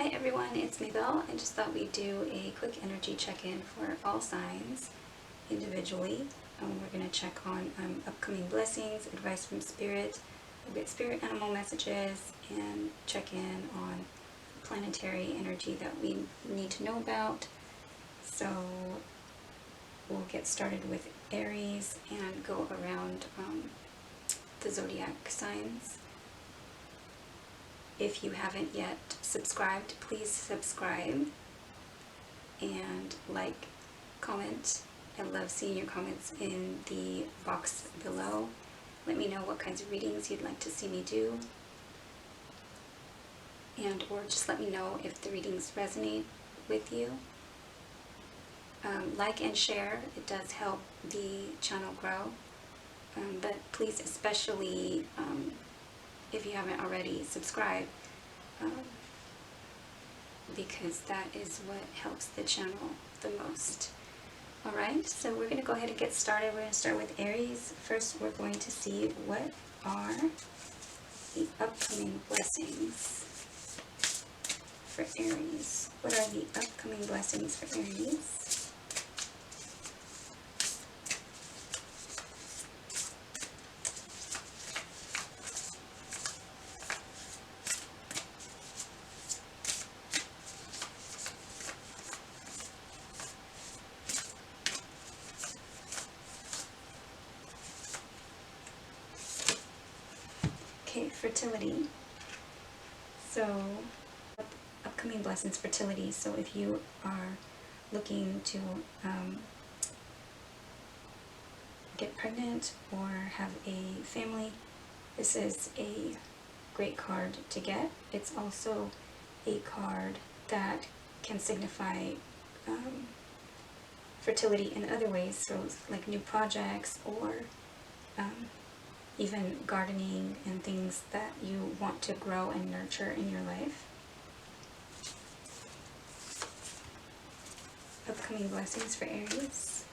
Hi everyone, it's Mabel. I just thought we'd do a quick energy check-in for all signs individually. We're going to check on upcoming blessings, advice from spirit, we'll get spirit animal messages, and check in on planetary energy that we need to know about. So we'll get started with Aries and go around the Zodiac signs. If you haven't yet subscribed, please subscribe and like, comment. I love seeing your comments in the box below. Let me know what kinds of readings you'd like to see me do, and or just let me know if the readings resonate with you. Like and share, it does help the channel grow, but please, especially if you haven't already, subscribe, because that is what helps the channel the most. Alright, so we're going to go ahead and get started. We're going to start with Aries. First, we're going to see what are the upcoming blessings for Aries. What are the upcoming blessings for Aries? Fertility. So upcoming blessings, fertility. So if you are looking to get pregnant or have a family, this is a great card to get. It's also a card that can signify fertility in other ways, so like new projects or even gardening and things that you want to grow and nurture in your life. Upcoming blessings for Aries.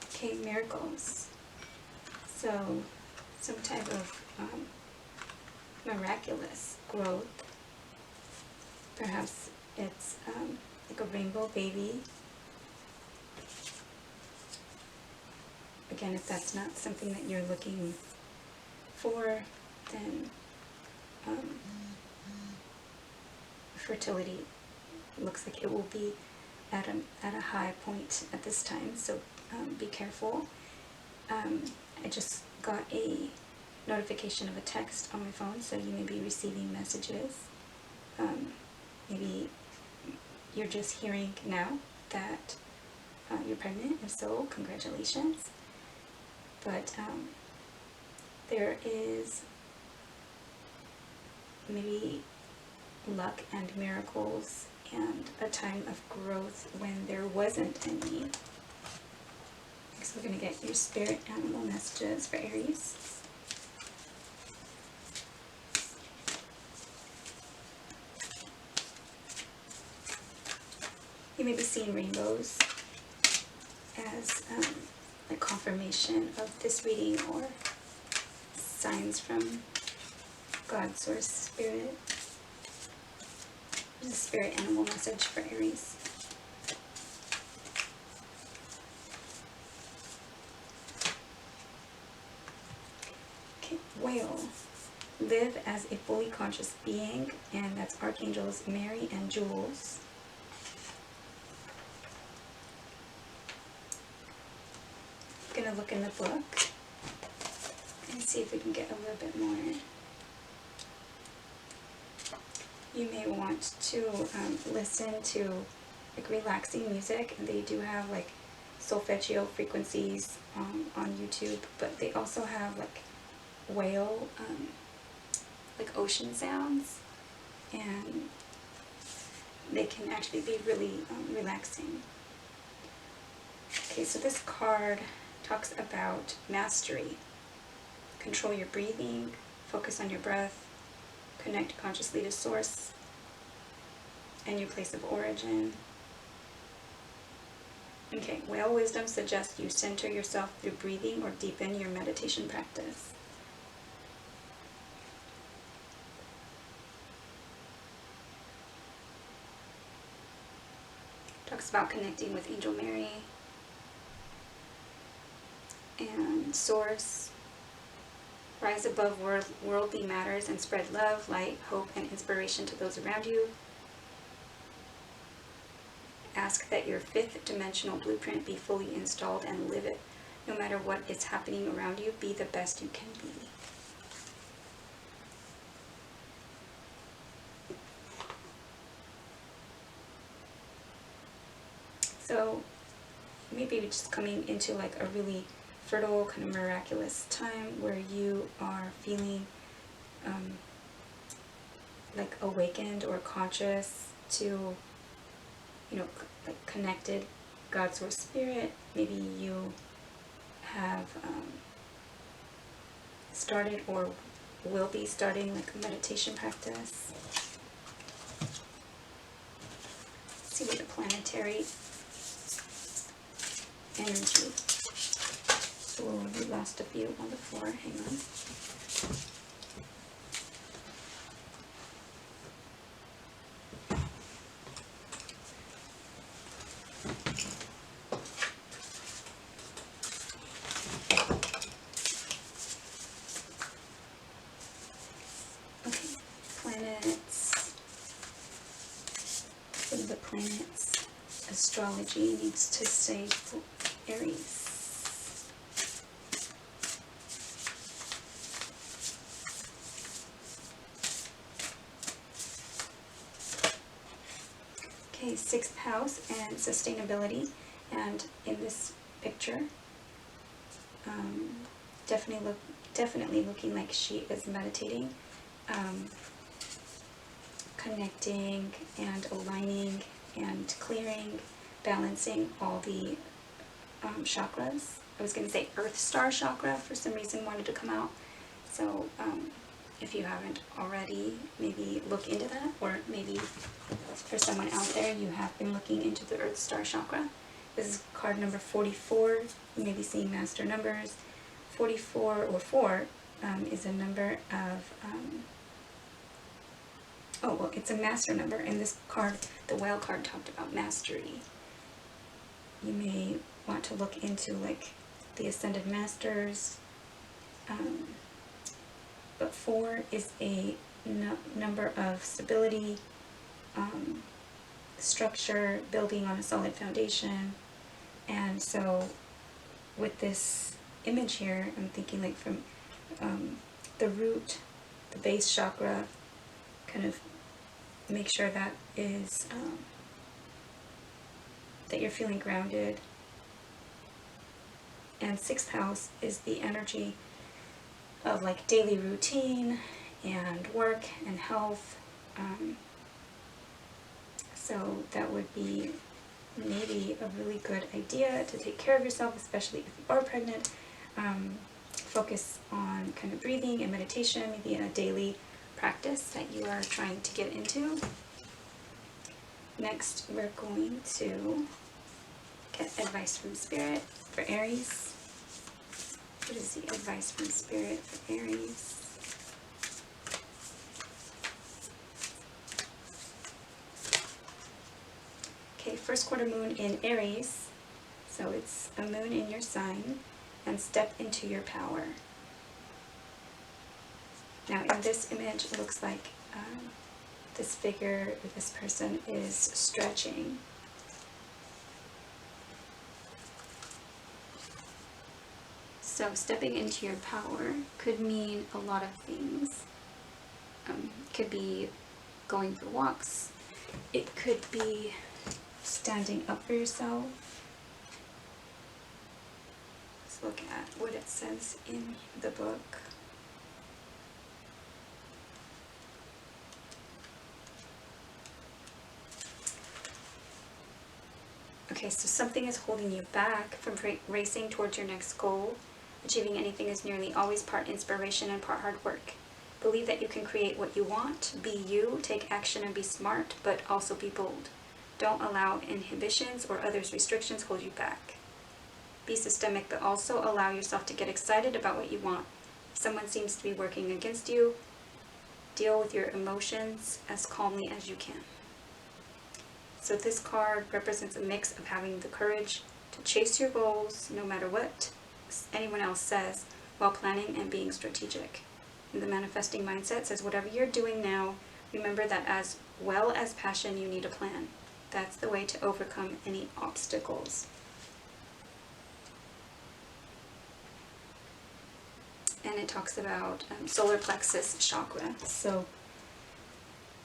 Okay, miracles. So some type of miraculous growth. Perhaps it's like a rainbow baby. Again, if that's not something that you're looking for, then fertility looks like it will be at a high point at this time, so be careful. I just got a notification of a text on my phone, so you may be receiving messages. Maybe you're just hearing now that you're pregnant. If so, congratulations. But there is maybe luck and miracles and a time of growth when there wasn't any. So we're going to get your spirit animal messages for Aries. You may be seeing rainbows as a confirmation of this reading, or signs from God, Source, Spirit. There's a spirit animal message for Aries. Okay, whale. Live as a fully conscious being, and that's Archangels Mary and Jules. Going to look in the book and see if we can get a little bit more. You may want to listen to like relaxing music, and they do have like solfeggio frequencies on YouTube, but they also have like whale, like ocean sounds, and they can actually be really relaxing. Okay, so this card talks about mastery. Control your breathing, focus on your breath, connect consciously to source and your place of origin. Okay, Whale Wisdom suggests you center yourself through breathing or deepen your meditation practice. Talks about connecting with Angel Mary and Source. Rise above worldly matters and spread love, light, hope, and inspiration to those around you. Ask that your fifth dimensional blueprint be fully installed and live it. No matter what is happening around you, be the best you can be. So maybe we're just coming into like a really fertile, kind of miraculous time where you are feeling like awakened or conscious to, you know, like connected God, Source, Spirit. Maybe you have started or will be starting like a meditation practice. Let's see what the planetary energy. Oh, we lost a few on the floor. Hang on. Okay, planets. What are the planets? Astrology needs to say for Aries. Okay, 6th house and sustainability, and in this picture, definitely looking like she is meditating, connecting and aligning and clearing, balancing all the chakras. I was going to say Earth Star chakra, for some reason wanted to come out. So if you haven't already, maybe look into that, or maybe for someone out there, you have been looking into the Earth Star chakra. This is card number 44. You may be seeing master numbers. 44 or 4 is a number of, oh, well, it's a master number, and this card, the whale card, talked about mastery. You may want to look into like the Ascended Masters, but 4 is a number of stability, structure, building on a solid foundation. And so with this image here, I'm thinking like from the root, the base chakra, kind of make sure that is that you're feeling grounded. And 6th house is the energy of like daily routine and work and health. So that would be maybe a really good idea to take care of yourself, especially if you are pregnant. Focus on kind of breathing and meditation, maybe in a daily practice that you are trying to get into. Next, we're going to get advice from Spirit for Aries. What is the advice from Spirit for Aries? Okay, first quarter moon in Aries. So it's a moon in your sign, and step into your power. Now in this image, it looks like this figure, or this person, is stretching. So stepping into your power could mean a lot of things. Could be going for walks. It could be standing up for yourself. Let's look at what it says in the book. Okay, so something is holding you back from racing towards your next goal. Achieving anything is nearly always part inspiration and part hard work. Believe that you can create what you want. Be you, take action and be smart, but also be bold. Don't allow inhibitions or others' restrictions hold you back. Be systemic, but also allow yourself to get excited about what you want. If someone seems to be working against you, deal with your emotions as calmly as you can. So this card represents a mix of having the courage to chase your goals no matter what anyone else says, while planning and being strategic. And the manifesting mindset says whatever you're doing now, remember that as well as passion, you need a plan. That's the way to overcome any obstacles. And it talks about solar plexus chakra. So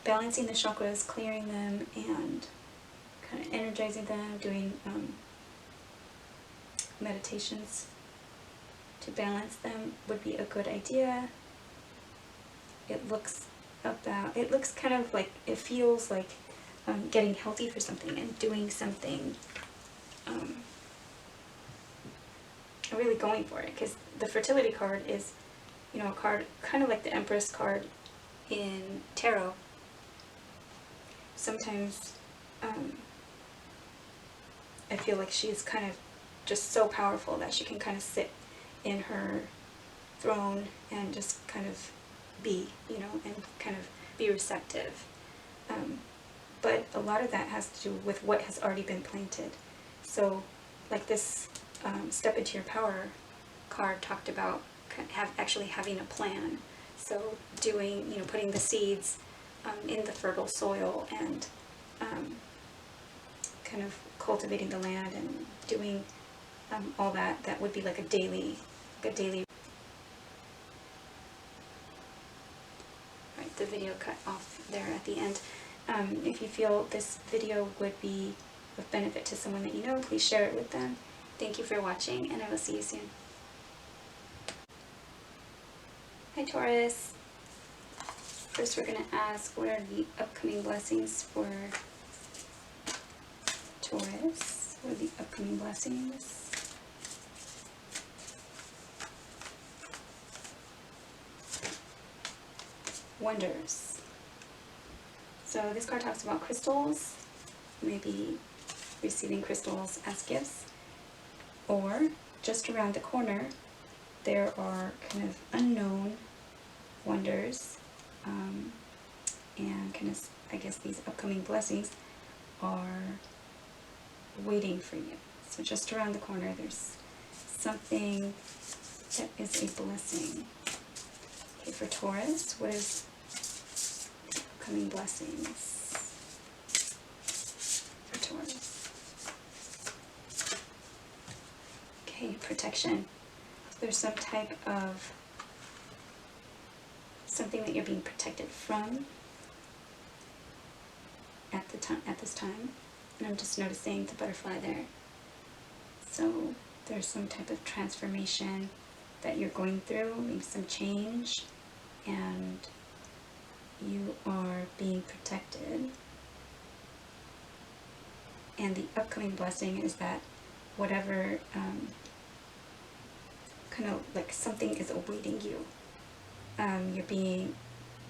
balancing the chakras, clearing them, and kind of energizing them, doing meditations to balance them would be a good idea. It looks kind of like, it feels like getting healthy for something and doing something, really going for it, because the fertility card is, you know, a card kind of like the Empress card in tarot. Sometimes I feel like she's kind of just so powerful that she can kind of sit in her throne and just kind of be, you know, and kind of be receptive. But a lot of that has to do with what has already been planted. So like this Step Into Your Power card talked about actually having a plan. So doing, you know, putting the seeds in the fertile soil and kind of cultivating the land and doing all that. That would be like a daily. Right, the video cut off there at the end. If you feel this video would be of benefit to someone that you know, please share it with them. Thank you for watching, and I will see you soon. Hi Taurus. First we're going to ask, what are the upcoming blessings for Taurus? What are the upcoming blessings? Wonders. So this card talks about crystals, maybe receiving crystals as gifts, or just around the corner there are kind of unknown wonders, and kind of, I guess these upcoming blessings are waiting for you. So just around the corner there's something that is a blessing. Okay, for Taurus, what is upcoming blessings for Taurus? Okay, protection. There's some type of something that you're being protected from at this time. And I'm just noticing the butterfly there. So there's some type of transformation that you're going through, maybe some change, and you are being protected. And the upcoming blessing is that whatever kind of like something is awaiting you, you're being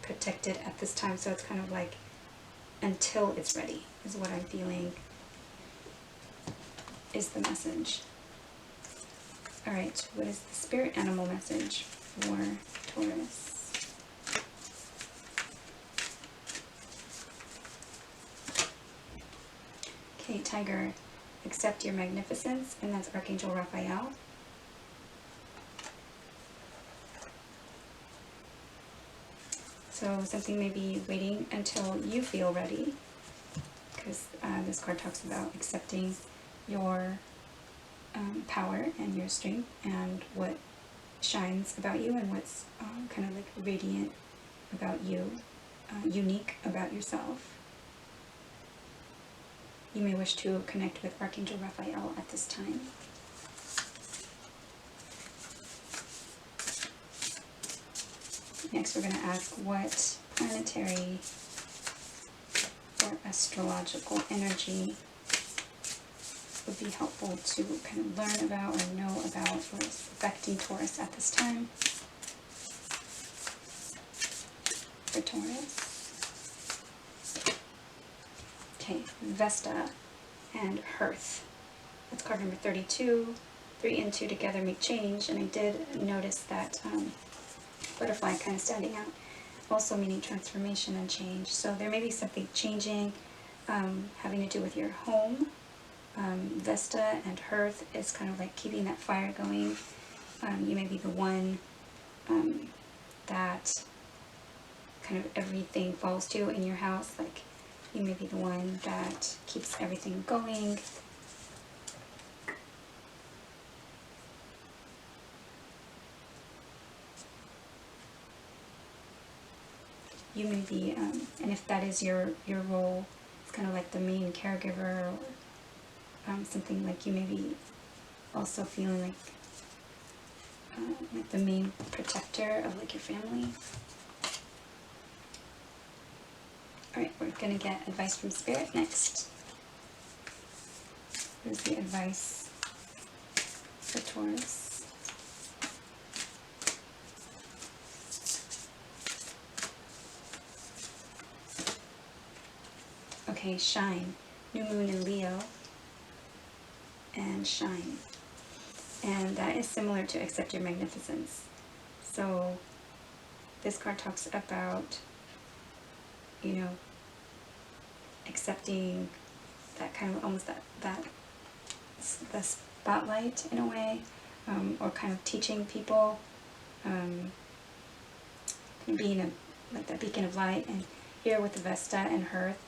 protected at this time. So it's kind of like until it's ready is what I'm feeling is the message. Alright, what is the spirit animal message for Taurus? Okay, Tiger, accept your magnificence, and that's Archangel Raphael. So something may be waiting until you feel ready, because this card talks about accepting your power and your strength and what shines about you and what's kind of like radiant about you, unique about yourself. You may wish to connect with Archangel Raphael at this time. Next we're going to ask what planetary or astrological energy would be helpful to kind of learn about or know about what is affecting Taurus at this time. For Taurus. Okay, Vesta and Hearth. That's card number 32. 3 and 2 together make change, and I did notice that butterfly kind of standing out, also meaning transformation and change. So there may be something changing, having to do with your home. Vesta and Hearth is kind of like keeping that fire going. You may be the one that kind of everything falls to in your house. Like, you may be the one that keeps everything going. You may be, and if that is your role, it's kind of like the main caregiver, or something like you may be also feeling like the main protector of like your family. Alright, we're going to get advice from Spirit next. Here's the advice for Taurus. Okay, shine. New moon in Leo. And shine. And that is similar to accept your magnificence. So this card talks about, you know, accepting that kind of almost the spotlight in a way, or kind of teaching people, being like that beacon of light. And here with the Vesta and Hearth,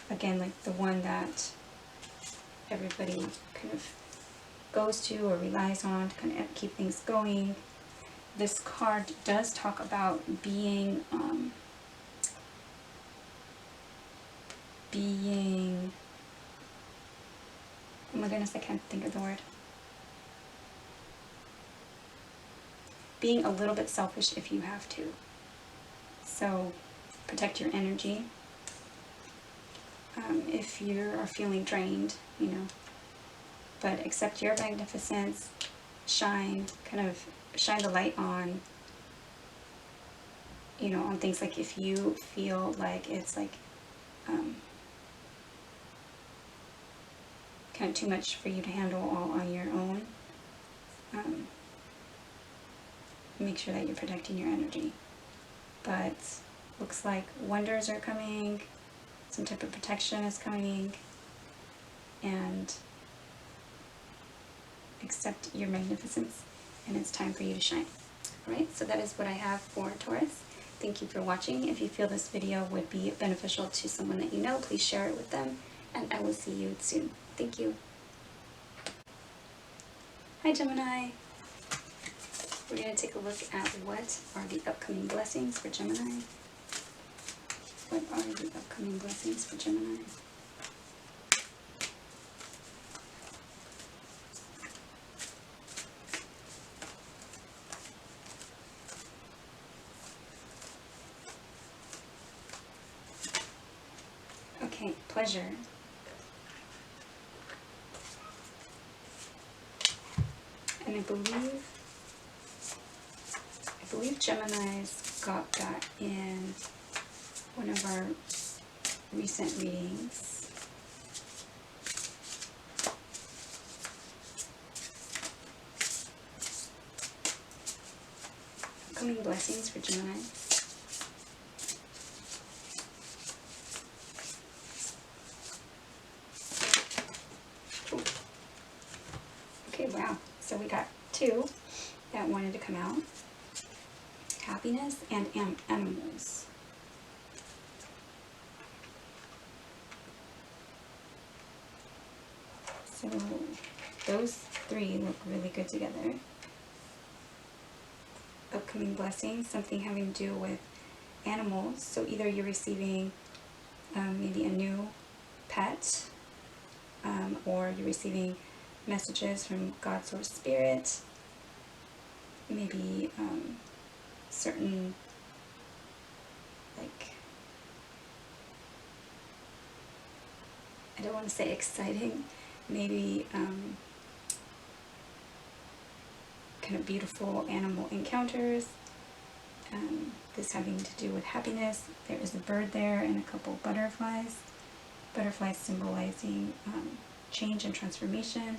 again, like the one that everybody kind of goes to or relies on to kind of keep things going. This card does talk about being, oh my goodness, I can't think of the word. Being a little bit selfish if you have to. So protect your energy. If you are feeling drained, you know, but accept your magnificence, shine, kind of shine the light on, you know, on things like if you feel like it's like kind of too much for you to handle all on your own, make sure that you're protecting your energy. But looks like wonders are coming, some type of protection is coming, and accept your magnificence, and it's time for you to shine. Alright, so that is what I have for Taurus. Thank you for watching. If you feel this video would be beneficial to someone that you know, please share it with them, and I will see you soon. Thank you. Hi Gemini. We're going to take a look at what are the upcoming blessings for Gemini. What are the upcoming blessings for Gemini? Okay, pleasure. And I believe Gemini's got that in one of our recent readings. Upcoming blessings for Gemini. Ooh. Okay, wow. So we got two that wanted to come out. Happiness and animals. So those three look really good together. Upcoming blessings, something having to do with animals. So either you're receiving maybe a new pet, or you're receiving messages from God, Source, Spirit. Maybe certain, like, I don't want to say exciting, maybe kind of beautiful animal encounters, this having to do with happiness. There is a bird there and a couple butterflies. Butterflies symbolizing change and transformation.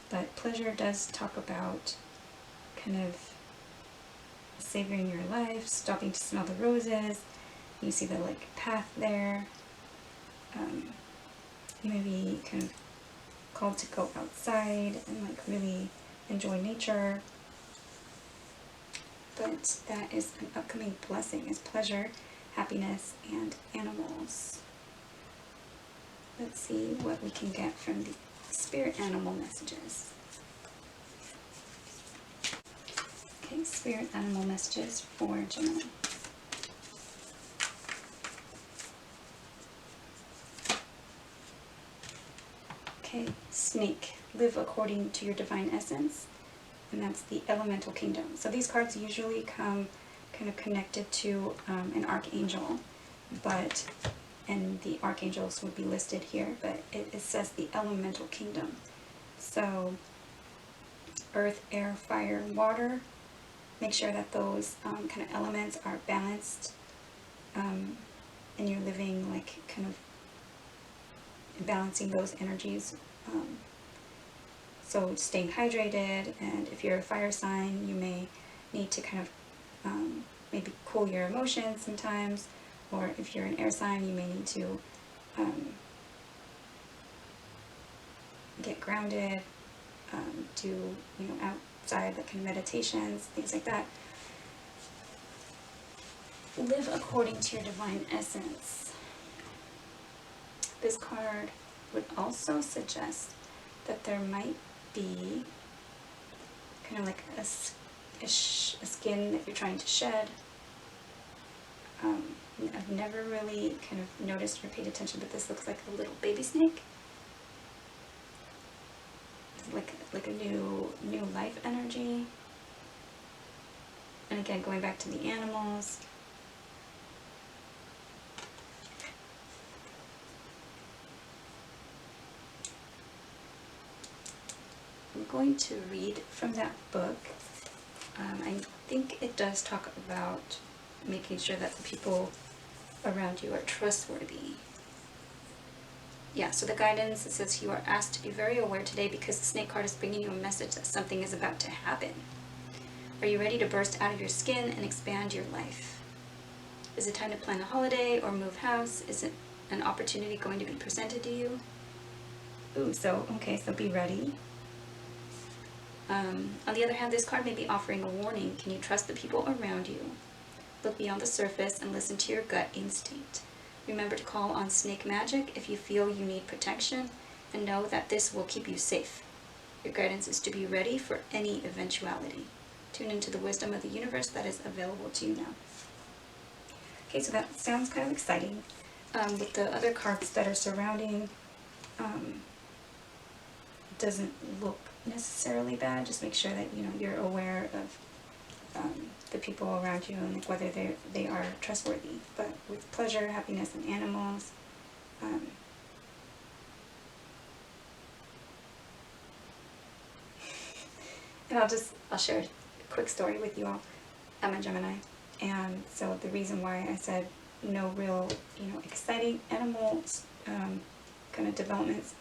But pleasure does talk about kind of savoring your life, stopping to smell the roses. You see the like path there. You may be kind of called to go outside and like really enjoy nature. But that is an upcoming blessing, is pleasure, happiness, and animals. Let's see what we can get from the spirit animal messages. Okay, spirit animal messages for Gemini. Okay, snake, live according to your divine essence. And that's the elemental kingdom. So these cards usually come kind of connected to an archangel, and the archangels would be listed here, but it says the elemental kingdom. So earth, air, fire, water. Make sure that those kind of elements are balanced, and you're living like kind of balancing those energies. So staying hydrated, and if you're a fire sign, you may need to kind of maybe cool your emotions sometimes, or if you're an air sign, you may need to get grounded, do outside like kind of meditations, things like that. Live according to your divine essence. This card would also suggest that there might be kind of like a skin that you're trying to shed. I've never really kind of noticed or paid attention, but this looks like a little baby snake. It's like a new life energy. And again, going back to the animals. I'm going to read from that book. I think it does talk about making sure that the people around you are trustworthy. Yeah, so the guidance, it says you are asked to be very aware today because the snake card is bringing you a message that something is about to happen. Are you ready to burst out of your skin and expand your life? Is it time to plan a holiday or move house? Is it an opportunity going to be presented to you? Ooh, so be ready. On the other hand, this card may be offering a warning. Can you trust the people around you? Look beyond the surface and listen to your gut instinct. Remember to call on snake magic if you feel you need protection, and know that this will keep you safe. Your guidance is to be ready for any eventuality. Tune into the wisdom of the universe that is available to you now. Okay, so that sounds kind of exciting. With the other cards that are surrounding, doesn't look necessarily bad. Just make sure that you're aware of the people around you and like whether they are trustworthy. But with pleasure, happiness, and animals, and I'll share a quick story with you all. I'm a Gemini, and so the reason why I said no real exciting animals kind of developments,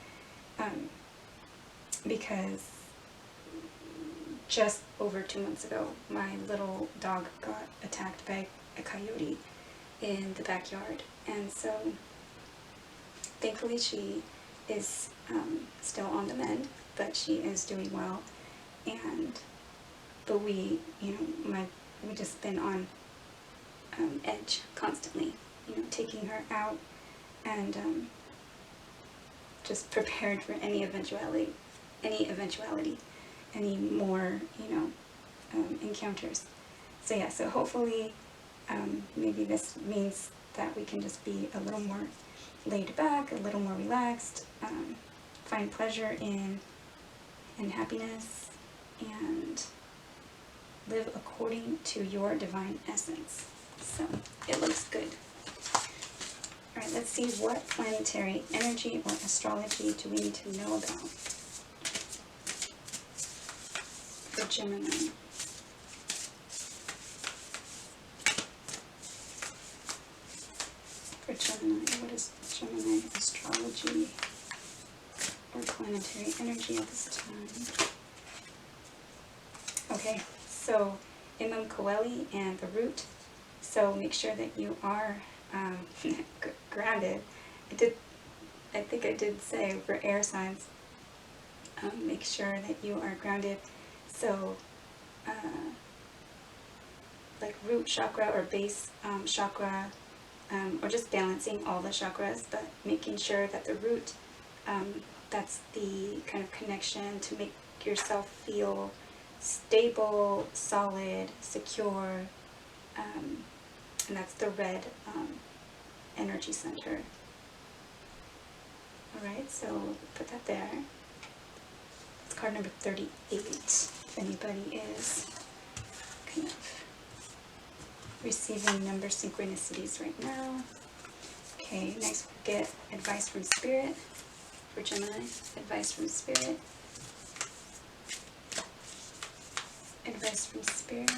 because just over 2 months ago, my little dog got attacked by a coyote in the backyard. And so, thankfully she is still on the mend, but she is doing well. But we just been on edge constantly, taking her out and just prepared for any eventuality, any more, encounters. So yeah, so hopefully, maybe this means that we can just be a little more laid back, a little more relaxed, find pleasure in happiness, and live according to your divine essence. So it looks good. All right, let's see what planetary energy or astrology do we need to know about for Gemini. for Gemini. What is Gemini astrology or planetary energy at this time? Okay, so Imam Coeli and the root. So make sure that you are grounded. I think I did say for air signs, make sure that you are grounded. So like root chakra or base chakra, or just balancing all the chakras, but making sure that the root, that's the kind of connection to make yourself feel stable, solid, secure, and that's the red energy center. Alright, so put that there. It's card number 38, if anybody is kind of receiving number synchronicities right now. Okay, next we'll get advice from Spirit for Gemini. Advice from Spirit. Advice from Spirit.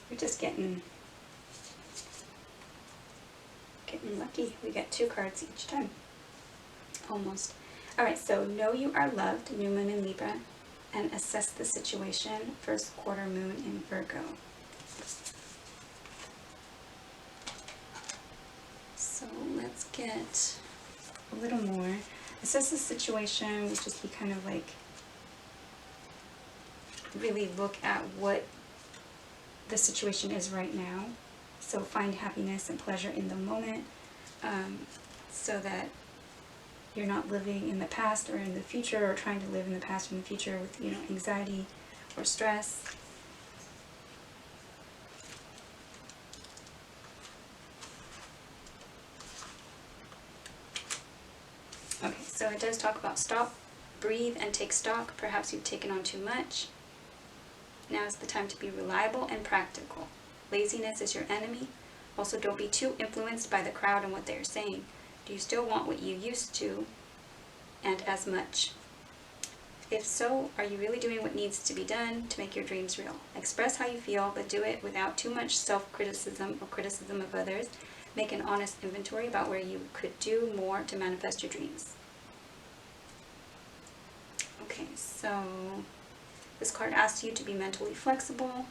We're just getting lucky. We get 2 cards each time. Almost. Alright, so know you are loved, new moon in Libra, and assess the situation, first quarter moon in Virgo. So let's get a little more. Assess the situation would just be kind of like really look at what the situation is right now. So find happiness and pleasure in the moment, so that you're not living in the past or in the future, or trying to live in the past or in the future with, you know, anxiety or stress. Okay, so it does talk about stop, breathe, and take stock. Perhaps you've taken on too much. Now is the time to be reliable and practical. Laziness is your enemy. Also, don't be too influenced by the crowd and what they are saying. Do you still want what you used to and as much? If so, are you really doing what needs to be done to make your dreams real? Express how you feel, but do it without too much self-criticism or criticism of others. Make an honest inventory about where you could do more to manifest your dreams. Okay, so this card asks you to be mentally flexible.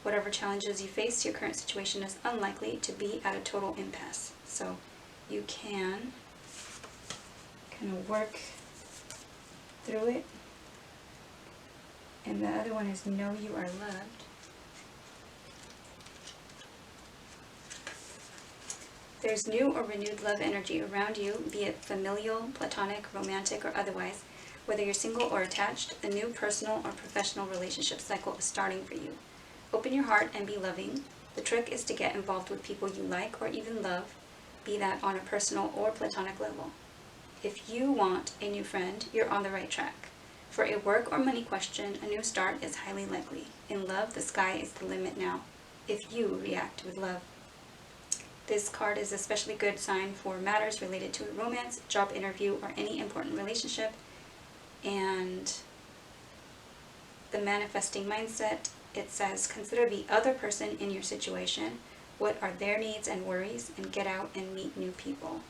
Whatever challenges you face, your current situation is unlikely to be at a total impasse. So you can kind of work through it. And the other one is know you are loved. There's new or renewed love energy around you, be it familial, platonic, romantic, or otherwise. Whether you're single or attached, a new personal or professional relationship cycle is starting for you. Open your heart and be loving. The trick is to get involved with people you like or even love, be that on a personal or platonic level. If you want a new friend, you're on the right track. For a work or money question, a new start is highly likely. In love, the sky is the limit now, if you react with love. This card is especially good sign for matters related to a romance, job interview, or any important relationship. And the manifesting mindset, it says, consider the other person in your situation. What are their needs and worries? And get out and meet new people.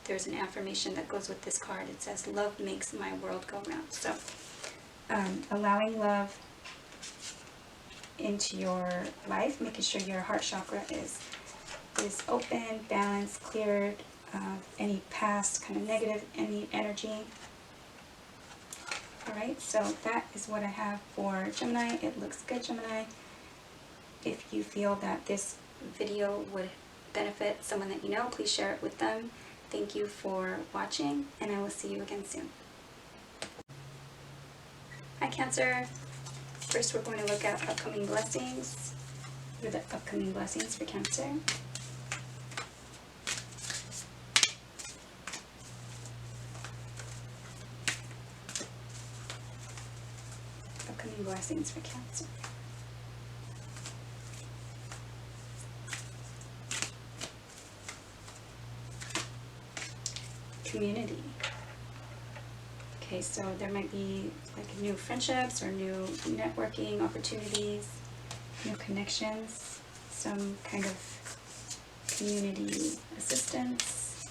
There's an affirmation that goes with this card. It says, love makes my world go round. So, allowing love into your life, making sure your heart chakra is open, balanced, cleared of any past kind of negative energy. Alright, so that is what I have for Gemini. It looks good, Gemini. If you feel that this video would benefit someone that you know, please share it with them. Thank you for watching, and I will see you again soon. Hi, Cancer. First, we're going to look at upcoming blessings. What are the upcoming blessings for Cancer? Upcoming blessings for Cancer. Community. Okay, so there might be like new friendships or new networking opportunities, new connections, some kind of community assistance.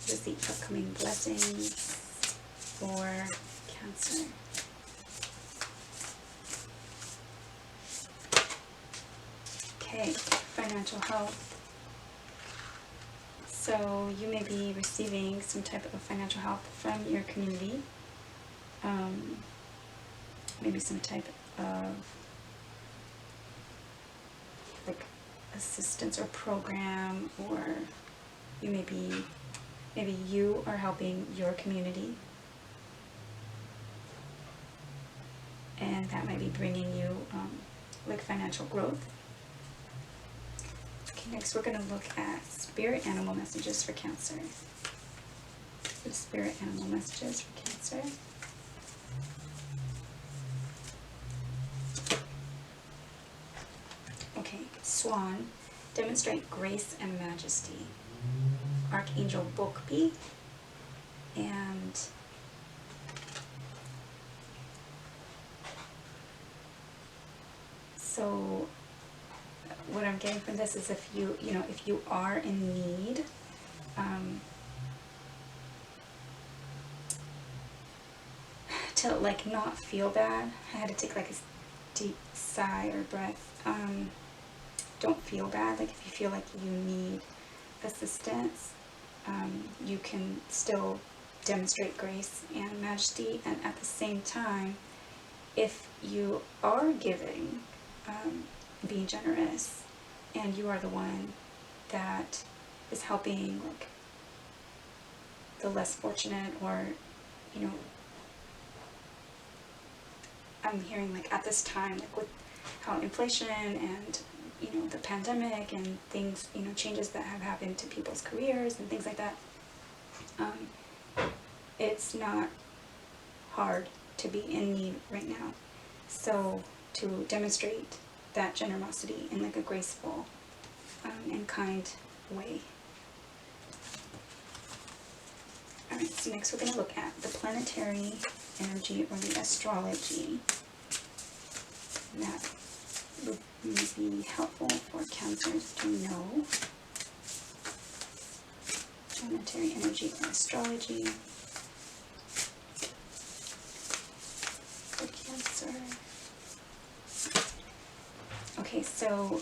What is the upcoming blessings for Cancer? Okay, financial health. So you may be receiving some type of financial help from your community. Maybe some type of like assistance or program, or you maybe you are helping your community, and that might be bringing you like financial growth. Okay, next we're going to look at spirit animal messages for Cancer. The spirit animal messages for Cancer. Okay, Swan, demonstrate grace and majesty. Archangel Bokpi, and so what I'm getting from this is if you are in need, to like not feel bad. I had to take like a deep sigh or breath. Don't feel bad. Like if you feel like you need assistance, you can still demonstrate grace and majesty, and at the same time, if you are giving, being generous, and you are the one that is helping like the less fortunate, or I'm hearing like at this time, like with how inflation and the pandemic and things, changes that have happened to people's careers and things like that, it's not hard to be in need right now. So to demonstrate that generosity in like a graceful and kind way. Alright, so next we're going to look at the planetary energy or the astrology that would be helpful for Cancers to know. Planetary energy or astrology for Cancer. Okay, so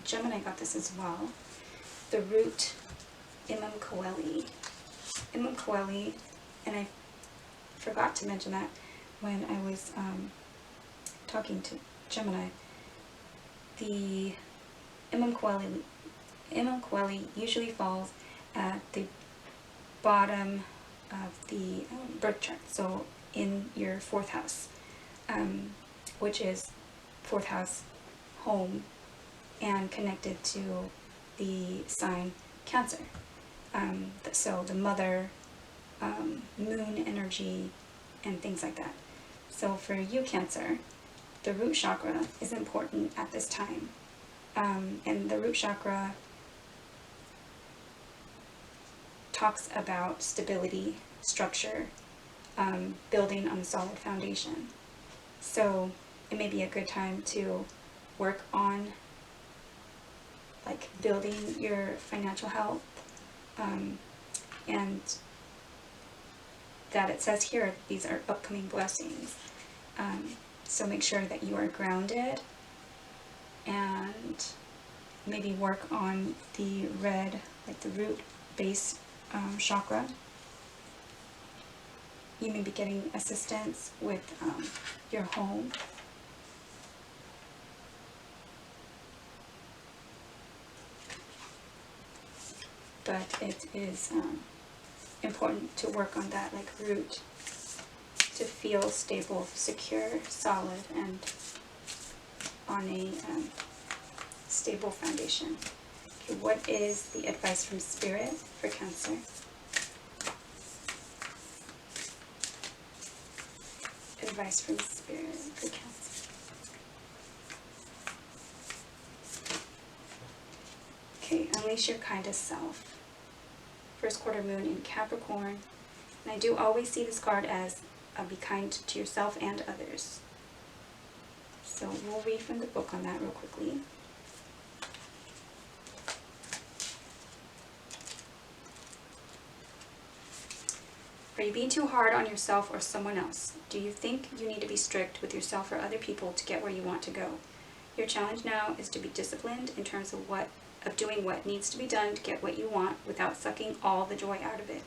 Gemini got this as well. The root Imam Coeli. Imam Coeli, and I forgot to mention that when I was talking to Gemini. The Imam Coeli usually falls at the bottom of the birth chart, so in your 4th house, which is 4th house home and connected to the sign Cancer. So the mother, moon energy, and things like that. So for you, Cancer, the root chakra is important at this time. And the root chakra talks about stability, structure, building on a solid foundation. So it may be a good time to work on like building your financial health, and that it says here these are upcoming blessings. So make sure that you are grounded, and maybe work on the red, like the root base chakra. You may be getting assistance with your home. But it is important to work on that like root to feel stable, secure, solid, and on a stable foundation. Okay, what is the advice from Spirit for Cancer? Advice from Spirit for Cancer. Okay, unleash your kindest self. 1st quarter moon in Capricorn. And I do always see this card as be kind to yourself and others. So we'll read from the book on that real quickly. Are you being too hard on yourself or someone else? Do you think you need to be strict with yourself or other people to get where you want to go? Your challenge now is to be disciplined in terms of doing what needs to be done to get what you want without sucking all the joy out of it.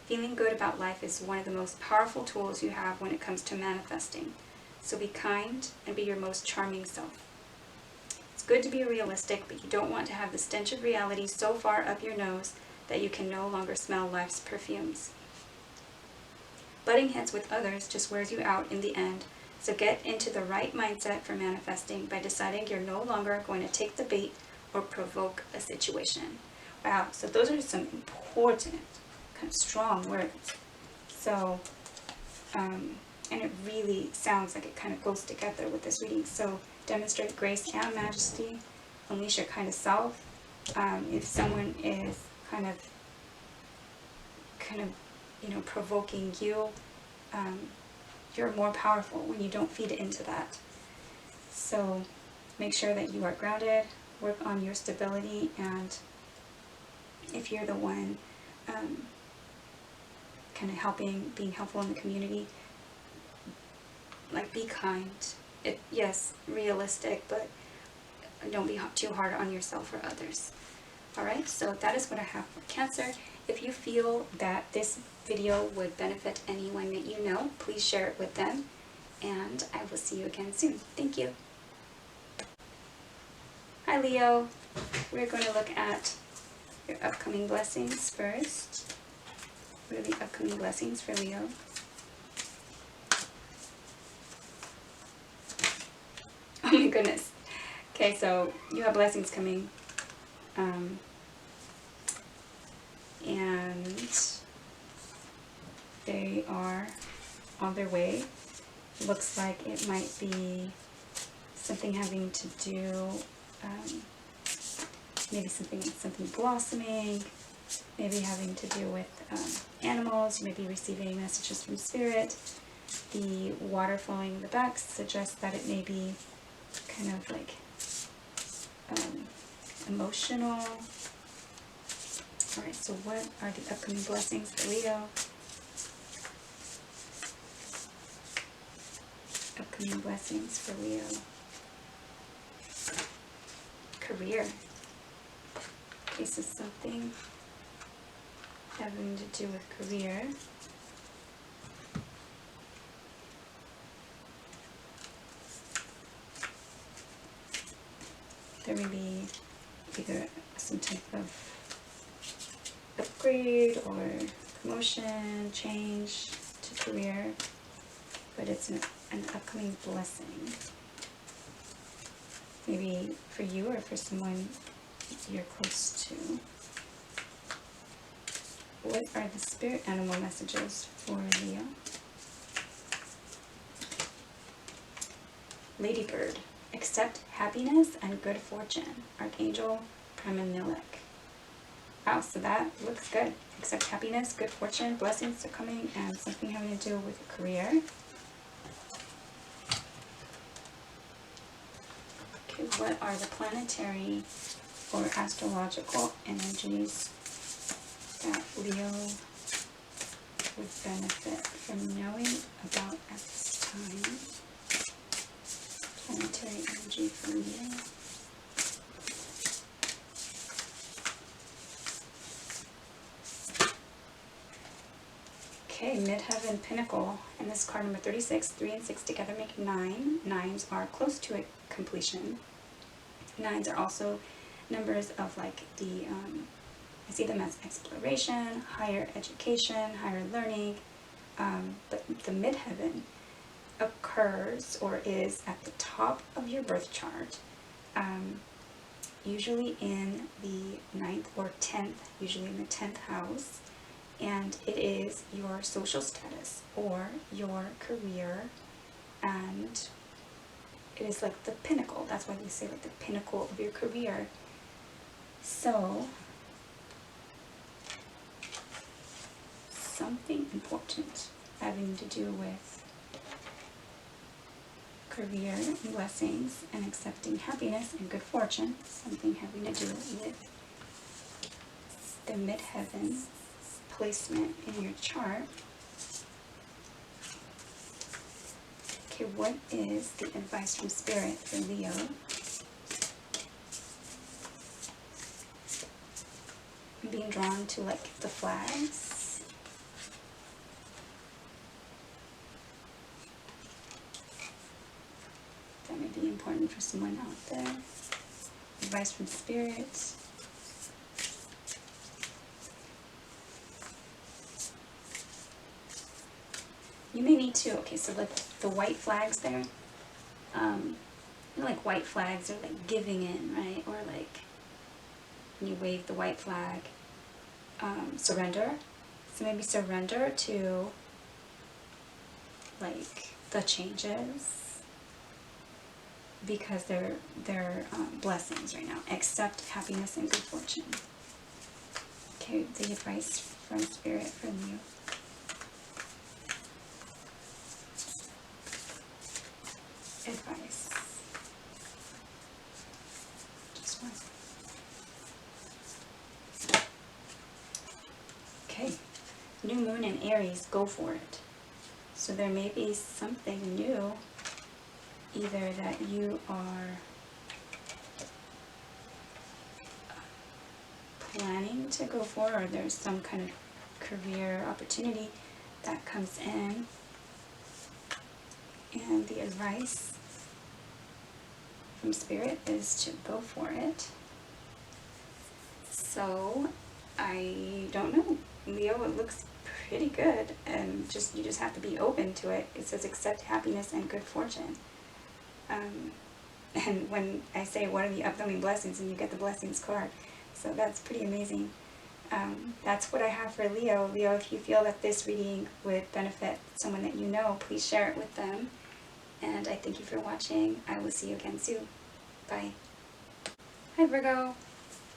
Feeling good about life is one of the most powerful tools you have when it comes to manifesting. So be kind and be your most charming self. It's good to be realistic, but you don't want to have the stench of reality so far up your nose that you can no longer smell life's perfumes. Butting heads with others just wears you out in the end, so get into the right mindset for manifesting by deciding you're no longer going to take the bait or provoke a situation. Wow, so those are some important, kind of strong words. So, and it really sounds like it kind of goes together with this reading. So demonstrate grace and majesty, unleash your kind of self. If someone is kind of, provoking you, you're more powerful when you don't feed into that. So make sure that you are grounded, work on your stability, and if you're the one kind of being helpful in the community, like, be kind. Yes, realistic, but don't be too hard on yourself or others. Alright, so that is what I have for Cancer. If you feel that this video would benefit anyone that you know, please share it with them, and I will see you again soon. Thank you. Hi Leo, we're going to look at your upcoming blessings first. What are the upcoming blessings for Leo? Oh my goodness. Okay, so you have blessings coming. And they are on their way. Looks like it might be something having to do, maybe something blossoming, maybe having to do with animals. You may be receiving messages from spirit. The water flowing in the back suggests that it may be kind of like emotional. Alright, so what are the upcoming blessings for Leo? Upcoming blessings for Leo. Career. Okay, so something having to do with career. There may be either some type of upgrade or promotion, change to career, but it's an upcoming blessing. Maybe for you or for someone you're close to. What are the spirit animal messages for Leo? Ladybird. Accept happiness and good fortune. Archangel Pramanilek. Wow, so that looks good. Accept happiness, good fortune, blessings are coming, and something having to do with a career. Okay, what are the planetary or astrological energies that Leo would benefit from knowing about at this time? Planetary energy for Leo. Okay, Midheaven Pinnacle, and this card number 36, 3 and 6 together make 9. 9s are close to a completion. 9s are also numbers of like the, I see them as exploration, higher education, higher learning, but the Midheaven occurs or is at the top of your birth chart, usually in the 9th or 10th, usually in the 10th house. And it is your social status or your career, and it is like the pinnacle. That's why we say like the pinnacle of your career. So something important having to do with career and blessings and accepting happiness and good fortune. Something having to do with the midheaven placement in your chart. Okay, what is the advice from Spirit for Leo? I'm being drawn to like the flags. That may be important for someone out there. Advice from Spirit. You may need to, okay, so like the white flags there, you know, like white flags are like giving in, right? Or like when you wave the white flag, surrender. So maybe surrender to like the changes because they're blessings right now. Accept happiness and good fortune. Okay, the advice from Spirit for you. Advice. Just one. Okay. New moon in Aries, go for it. So there may be something new, either that you are planning to go for, or there's some kind of career opportunity that comes in. And the advice from Spirit is to go for it. So, I don't know. Leo, it looks pretty good. And you just have to be open to it. It says accept happiness and good fortune. And when I say what are the upcoming blessings, and you get the blessings card. So that's pretty amazing. That's what I have for Leo. Leo, if you feel that this reading would benefit someone that you know, please share it with them. And I thank you for watching. I will see you again soon. Bye. Hi Virgo.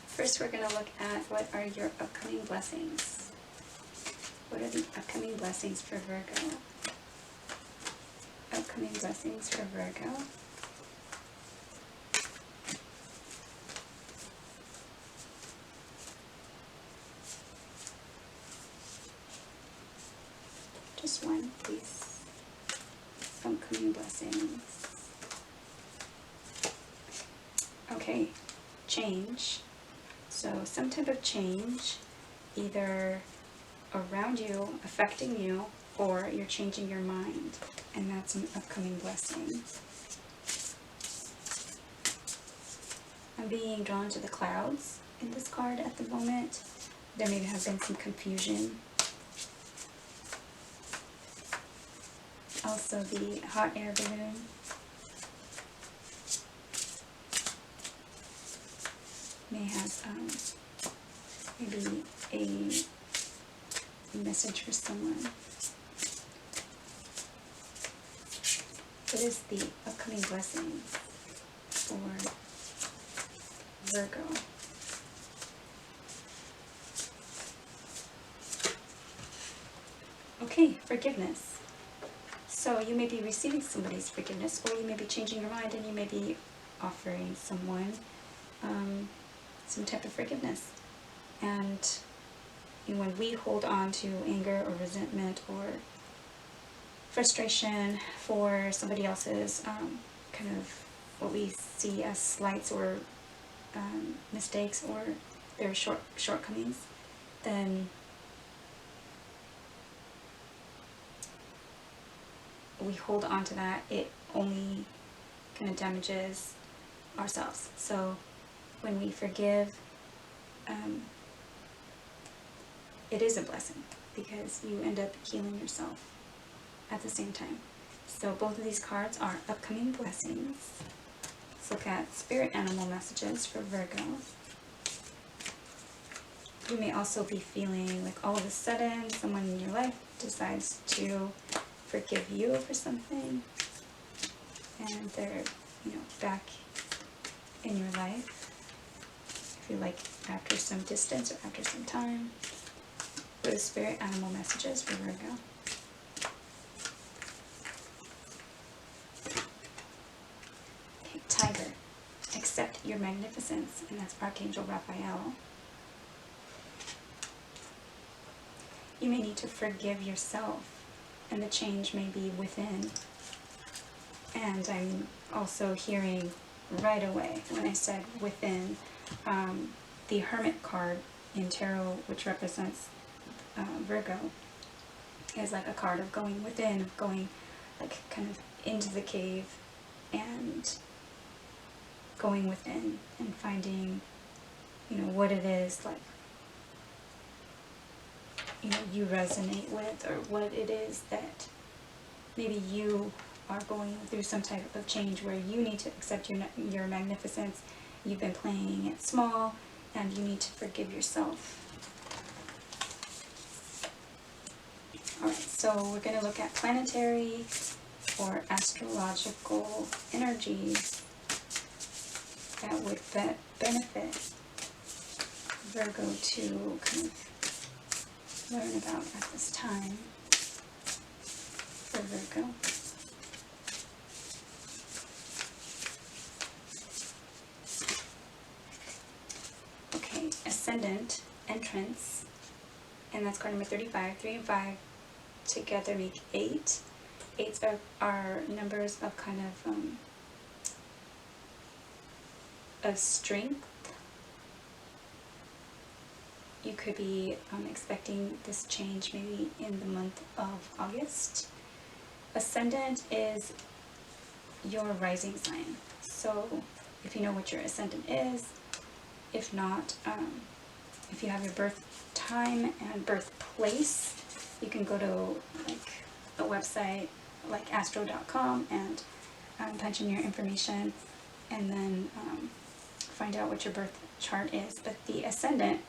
First we're going to look at what are your upcoming blessings. What are the upcoming blessings for Virgo? Upcoming blessings for Virgo. Just one, please. Upcoming blessings. Okay, change. So some type of change, either around you, affecting you, or you're changing your mind. And that's an upcoming blessing. I'm being drawn to the clouds in this card at the moment. There may have been some confusion. Also the hot air balloon. May have maybe a message for someone. What is the upcoming blessing for Virgo? Okay, forgiveness. So you may be receiving somebody's forgiveness, or you may be changing your mind and you may be offering someone some type of forgiveness. And when we hold on to anger or resentment or frustration for somebody else's kind of what we see as slights or mistakes or their shortcomings, then we hold on to that, it only kind of damages ourselves. So when we forgive, it is a blessing because you end up healing yourself at the same time. So both of these cards are upcoming blessings. Let's look at spirit animal messages for Virgo. You may also be feeling like all of a sudden someone in your life decides to forgive you for something, and they're, back in your life. I feel like after some distance or after some time. for the spirit animal messages for Virgo. Okay, Tiger. Accept your magnificence, and that's Archangel Raphael. You may need to forgive yourself, and the change may be within. And I'm also hearing right away when I said within, the Hermit card in Tarot, which represents Virgo, is like a card of going within, of going like kind of into the cave and going within and finding, you know, what it is like, you know, you resonate with, or what it is that maybe you are going through some type of change where you need to accept your magnificence. You've been playing it small, and you need to forgive yourself. Alright, so we're going to look at planetary or astrological energies that would benefit Virgo to kind of learn about at this time for Virgo. Okay, ascendant, entrance, and that's card number 35. 3 and 5 together make 8. 8s are numbers of kind of strength. You could be expecting this change maybe in the month of August. Ascendant is your rising sign. So if you know what your ascendant is, if not, if you have your birth time and birth place, you can go to like a website like astro.com and punch in your information, and then find out what your birth chart is. But the ascendant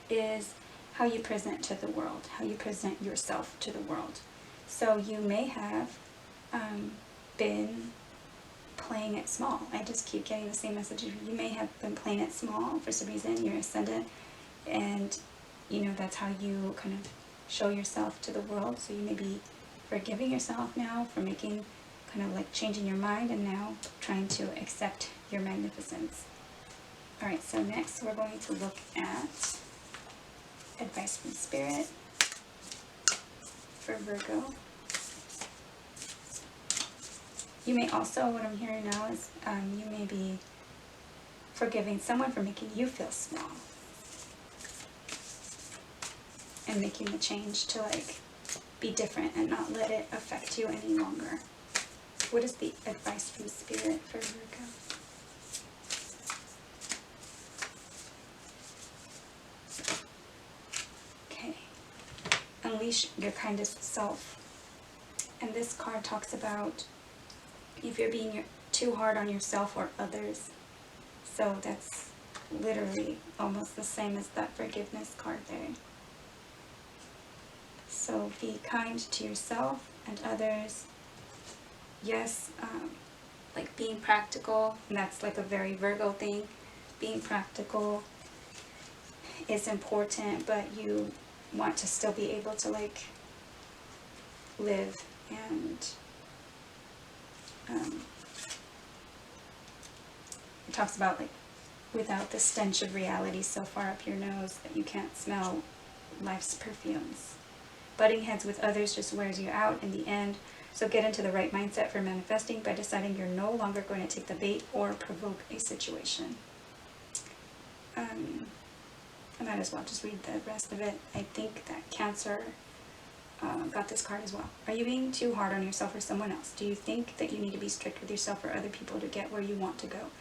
is how you present to the world, how you present yourself to the world. So you may have been playing it small. I just keep getting the same message. You may have been playing it small for some reason, your ascendant, and you know, that's how you kind of show yourself to the world. So you may be forgiving yourself now for making kind of like changing your mind, and now trying to accept your magnificence. Alright, so next we're going to look at advice from Spirit for Virgo. You may also, what I'm hearing now is you may be forgiving someone for making you feel small, and making the change to like be different and not let it affect you any longer. What is the advice from Spirit for Virgo? Okay. Unleash your kindest self. And this card talks about if you're being too hard on yourself or others. So that's literally almost the same as that forgiveness card there. So be kind to yourself and others. Yes, like being practical, and that's like a very Virgo thing. Being practical is important, but you want to still be able to like live, and it talks about like without the stench of reality so far up your nose that you can't smell life's perfumes. Butting heads with others just wears you out in the end. So get into the right mindset for manifesting by deciding you're no longer going to take the bait or provoke a situation. I might as well just read the rest of it. I think that Cancer got this card as well. Are you being too hard on yourself or someone else? Do you think that you need to be strict with yourself or other people to get where you want to go?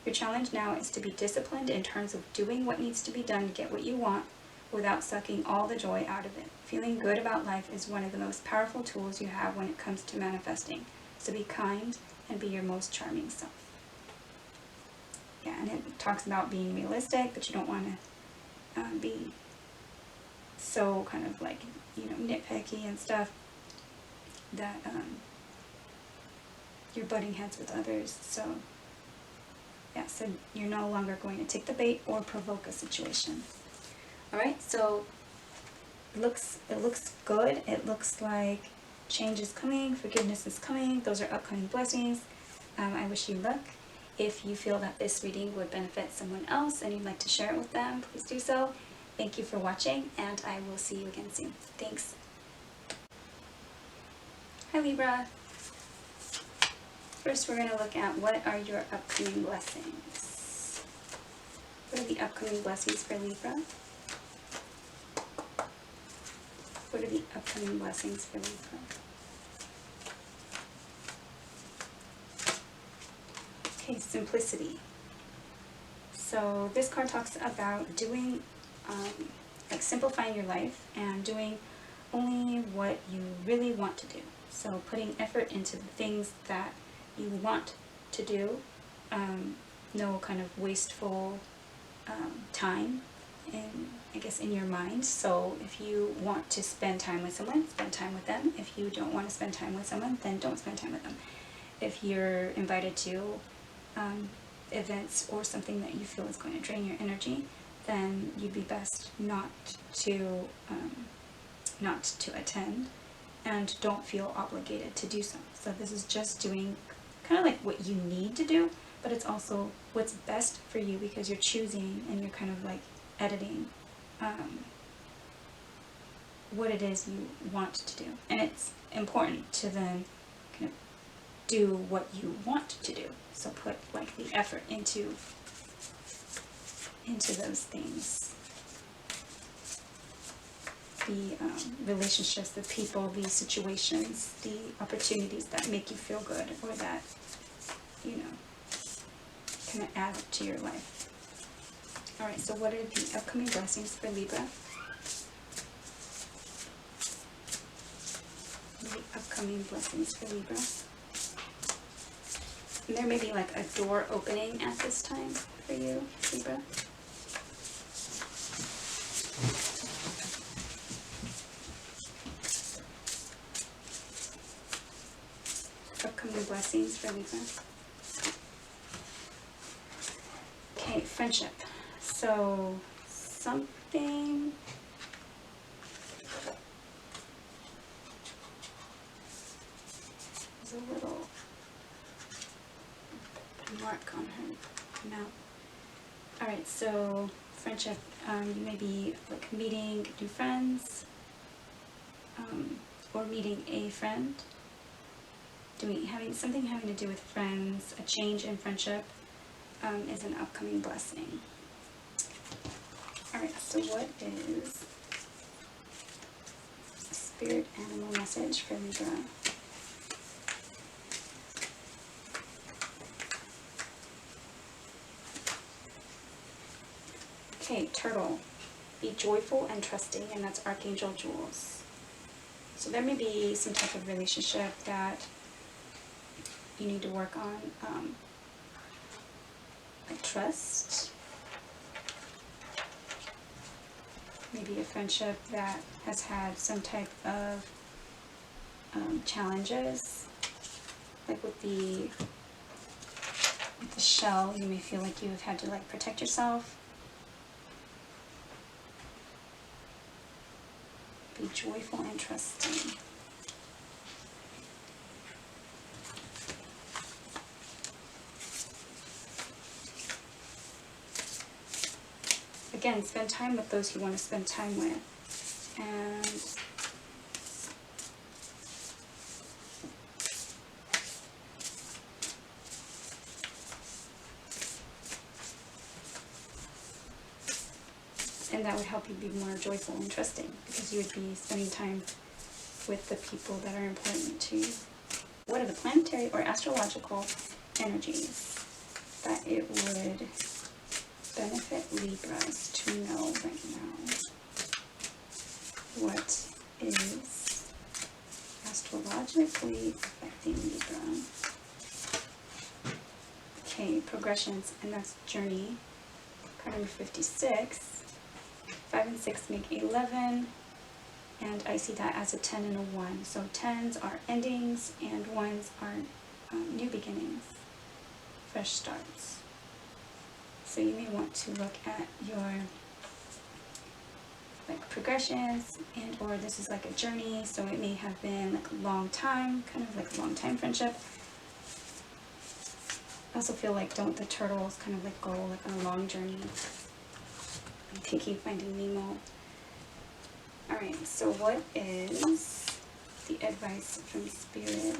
Your challenge now is to be disciplined in terms of doing what needs to be done to get what you want, without sucking all the joy out of it. Feeling good about life is one of the most powerful tools you have when it comes to manifesting. So be kind and be your most charming self. Yeah, and it talks about being realistic, but you don't want to be so kind of like, you know, nitpicky and stuff that you're butting heads with others. So yeah, so you're no longer going to take the bait or provoke a situation. Alright, so it looks good. It looks like change is coming, forgiveness is coming. Those are upcoming blessings. I wish you luck. If you feel that this reading would benefit someone else and you'd like to share it with them, please do so. Thank you for watching, and I will see you again soon. Thanks. Hi Libra. First we're going to look at what are your upcoming blessings. What are the upcoming blessings for Libra? What are the upcoming blessings for Libra? Okay, simplicity. So this card talks about doing, like simplifying your life and doing only what you really want to do. So putting effort into the things that you want to do, no kind of wasteful time in your mind. So if you want to spend time with someone, spend time with them. If you don't want to spend time with someone, then don't spend time with them. If you're invited to events or something that you feel is going to drain your energy, then you'd be best not to attend, and don't feel obligated to do so. So this is just doing kind of like what you need to do, but it's also what's best for you, because you're choosing and you're kind of like editing what it is you want to do. And it's important to then kind of do what you want to do. So put like the effort into those things. The relationships, the people, the situations, the opportunities that make you feel good, or that, you know, kind of add up to your life. Alright, so what are the upcoming blessings for Libra? The upcoming blessings for Libra. And there may be like a door opening at this time for you, Libra. Upcoming blessings for Libra. Okay, friendship. So something there's a little mark on her mouth. Alright, so friendship, you may be like meeting new friends, or meeting a friend. Having something having to do with friends, a change in friendship, is an upcoming blessing. Alright, so what is a spirit animal message for Libra? Okay, turtle. Be joyful and trusting, and that's Archangel Jules. So there may be some type of relationship that you need to work on, like trust. Maybe a friendship that has had some type of challenges, like with the shell. You may feel like you've had to like protect yourself. Be joyful and trusting. Again, spend time with those you want to spend time with. And that would help you be more joyful and trusting, because you would be spending time with the people that are important to you. What are the planetary or astrological energies that it would benefit Libras to know right now? What is astrologically affecting Libra? Okay, progressions, and that's journey. Card number 56. 5 and 6 make 11, and I see that as a 10 and a 1. So 10s are endings, and 1s are new beginnings, fresh starts. So you may want to look at your like progressions, and or this is like a journey, so it may have been like a long time, kind of like a long time friendship. I also feel like don't the turtles kind of like go like on a long journey, thinking Finding Nemo. Alright, so what is the advice from Spirit?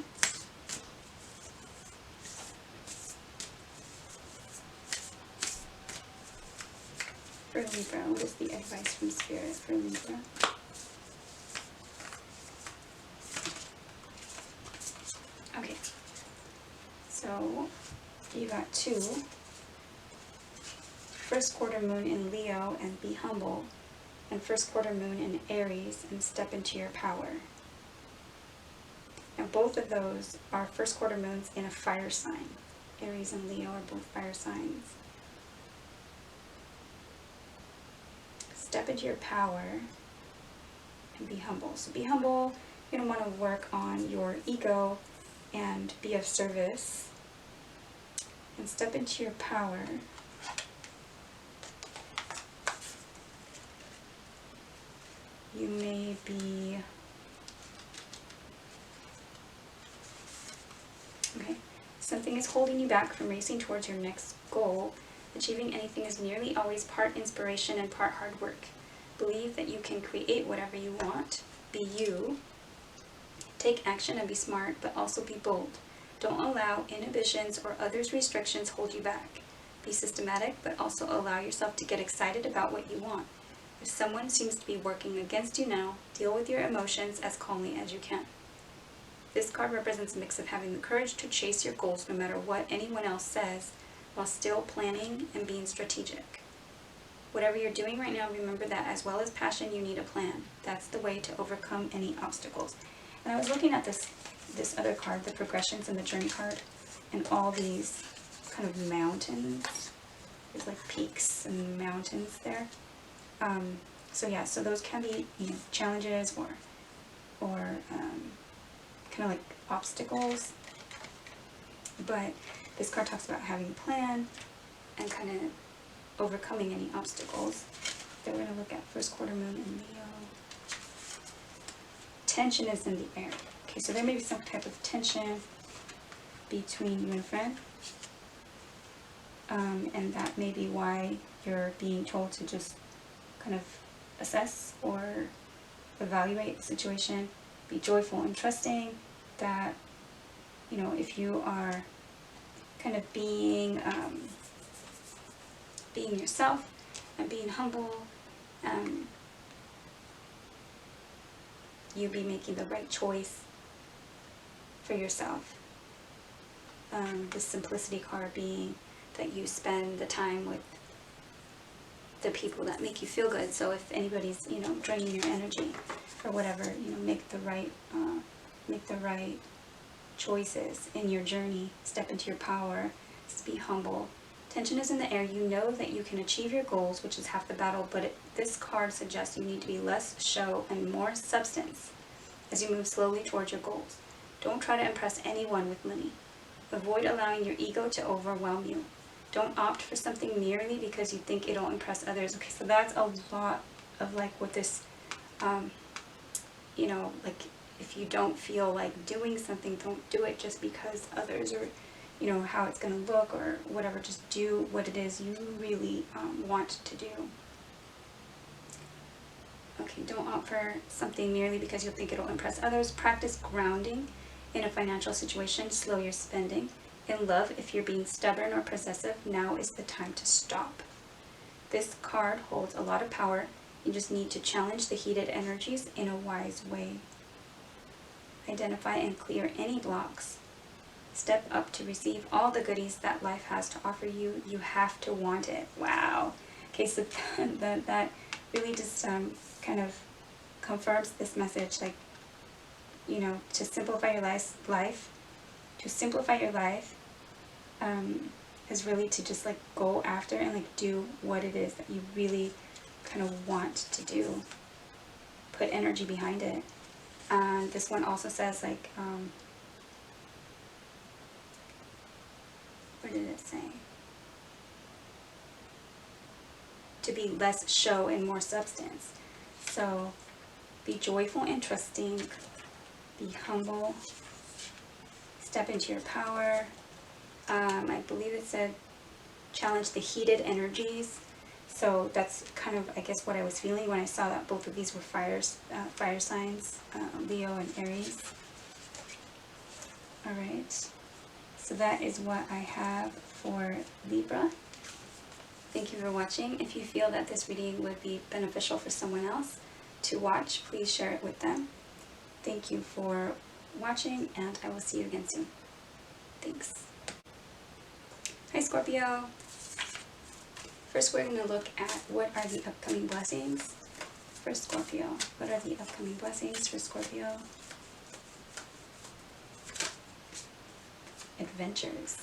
For Libra, what is the advice from Spirit for Libra? Okay, so you got 2. First quarter moon in Leo and be humble, and first quarter moon in Aries and step into your power. Now both of those are first quarter moons in a fire sign. Aries and Leo are both fire signs. Step into your power and be humble. So be humble. You're going to want to work on your ego and be of service. And step into your power. You may be... Okay. Something is holding you back from racing towards your next goal. Achieving anything is nearly always part inspiration and part hard work. Believe that you can create whatever you want. Be you. Take action and be smart, but also be bold. Don't allow inhibitions or others' restrictions hold you back. Be systematic, but also allow yourself to get excited about what you want. If someone seems to be working against you now, deal with your emotions as calmly as you can. This card represents a mix of having the courage to chase your goals no matter what anyone else says, while still planning and being strategic. Whatever you're doing right now, remember that as well as passion, you need a plan. That's the way to overcome any obstacles. And I was looking at this other card, the progressions in the journey card, and all these kind of mountains. There's like peaks and mountains there. So yeah, so those can be, you know, challenges or kind of like obstacles. But this card talks about having a plan and kind of overcoming any obstacles. Then we're going to look at first quarter moon in Leo. Tension is in the air. Okay, so there may be some type of tension between you and a friend. And that may be why you're being told to just kind of assess or evaluate the situation. Be joyful and trusting that, you know, if you are kind of being yourself and being humble, you'll be making the right choice for yourself. The simplicity card being that you spend the time with the people that make you feel good. So if anybody's, you know, draining your energy or whatever, you know, make the right choices in your journey. Step into your power. Just be humble. Tension is in the air. You know that you can achieve your goals, which is half the battle, but this card suggests you need to be less show and more substance as you move slowly towards your goals. Don't try to impress anyone with money. Avoid allowing your ego to overwhelm you. Don't opt for something merely because you think it'll impress others. Okay, so that's a lot of like what this, you know, like if you don't feel like doing something, don't do it just because others are, you know, how it's going to look or whatever. Just do what it is you really want to do. Okay, don't opt for something merely because you'll think it'll impress others. Practice grounding in a financial situation. Slow your spending. In love, if you're being stubborn or possessive, now is the time to stop. This card holds a lot of power. You just need to challenge the heated energies in a wise way. Identify and clear any blocks. Step up to receive all the goodies that life has to offer you. You have to want it. Wow. Okay, so that really just kind of confirms this message, like, you know, to simplify your life. To simplify your life is really to just like go after and like do what it is that you really kind of want to do. Put energy behind it. And this one also says like, what did it say? To be less show and more substance. So be joyful and trusting, be humble, step into your power. I believe it said challenge the heated energies. So that's kind of, I guess, what I was feeling when I saw that both of these were fire signs, Leo and Aries. All right, so that is what I have for Libra. Thank you for watching. If you feel that this reading would be beneficial for someone else to watch, please share it with them. Thank you for watching, and I will see you again soon. Thanks. Hi, Scorpio. First, we're going to look at what are the upcoming blessings for Scorpio. What are the upcoming blessings for Scorpio? Adventures.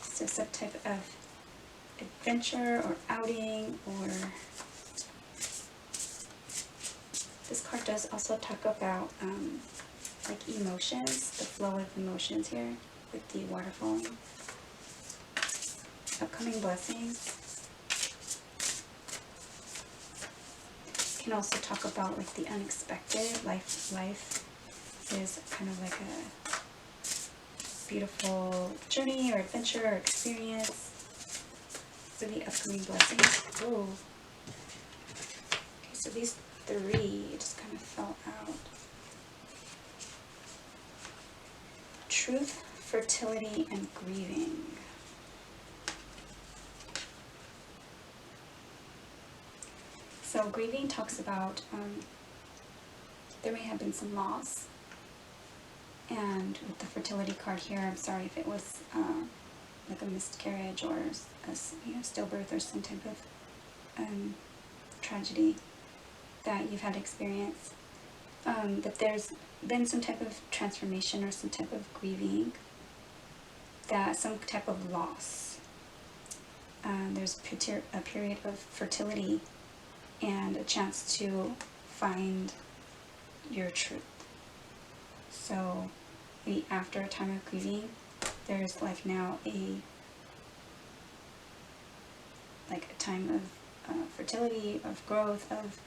So some type of adventure or outing, or this card does also talk about like emotions, the flow of emotions here with the waterfall. Upcoming blessings can also talk about like the unexpected. Life is kind of like a beautiful journey or adventure or experience. For the upcoming blessings. Oh. Okay, so these three just kind of fell out. Truth, fertility, and grieving. So grieving talks about there may have been some loss. And with the fertility card here, I'm sorry if it was like a miscarriage or a stillbirth or some type of tragedy that you've had to experience. That there's been some type of transformation or some type of grieving, that some type of loss. There's a period of fertility and a chance to find your truth. So maybe after a time of grieving, there's like now a time of fertility, of growth, of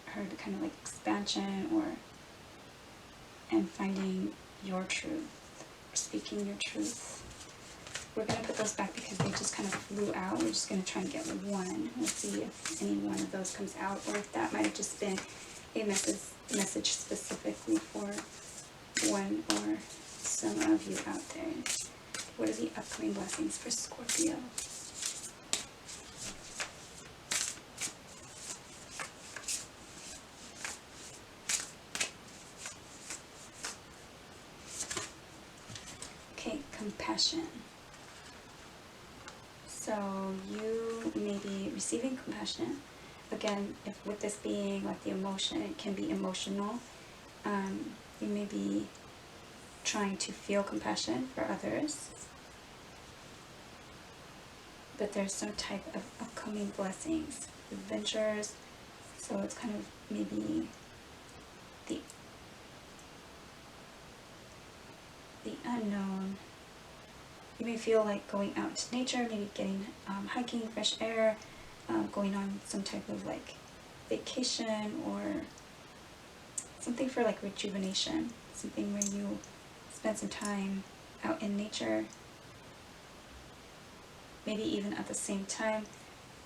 heard kind of like expansion, and finding your truth, speaking your truth. We're going to put those back because they just kind of flew out. We're just going to try and get one. We'll see if any one of those comes out, or if that might have just been a message specifically for one or some of you out there. What are the upcoming blessings for Scorpio? Okay, compassion. So you may be receiving compassion. Again, if with this being like the emotion, it can be emotional. You may be trying to feel compassion for others. But there's some type of upcoming blessings, adventures. So it's kind of maybe the unknown. You may feel like going out into nature, maybe getting hiking, fresh air, going on some type of like vacation, or something for like rejuvenation, something where you spend some time out in nature. Maybe even at the same time,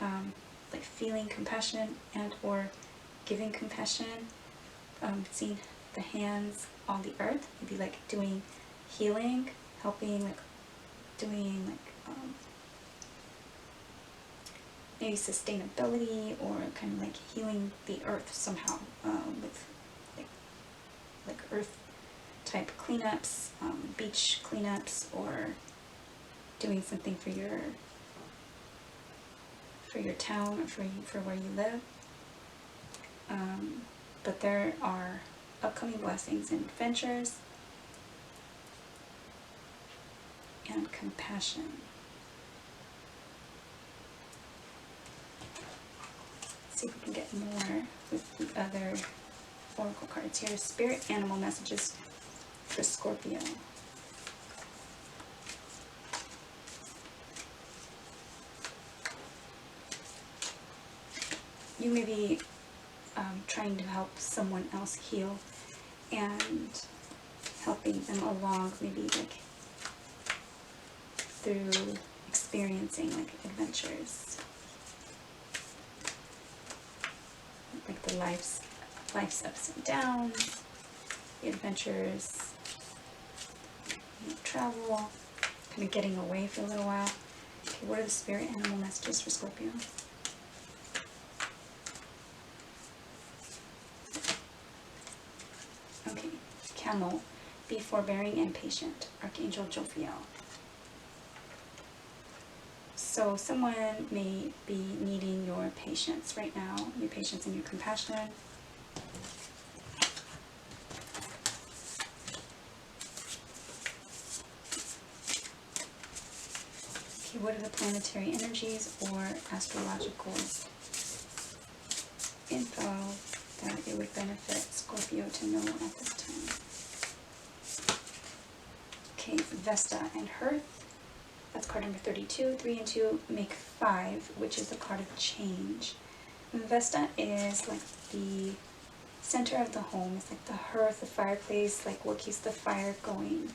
like feeling compassion and or giving compassion, seeing the hands on the earth, maybe like doing healing, helping, like doing like maybe sustainability, or kind of like healing the earth somehow, with like earth type cleanups, beach cleanups, or doing something for your town, or for where you live. But there are upcoming blessings and adventures and compassion. Let's see if we can get more with the other oracle cards here. Spirit animal messages for Scorpio. you may be trying to help someone else heal and helping them along, maybe like through experiencing like adventures, like the life's ups and downs, the adventures, travel, kind of getting away for a little while. Okay, what are the spirit animal messages for Scorpio? Okay, camel, be forbearing and patient, Archangel Jophiel. So someone may be needing your patience right now, your patience and your compassion. Okay, what are the planetary energies or astrological info that it would benefit Scorpio to know at this time? Okay, Vesta and Hearth. That's card number 32. 3 and 2 make 5, which is the card of change. And Vesta is like the center of the home. It's like the hearth, the fireplace, like what keeps the fire going.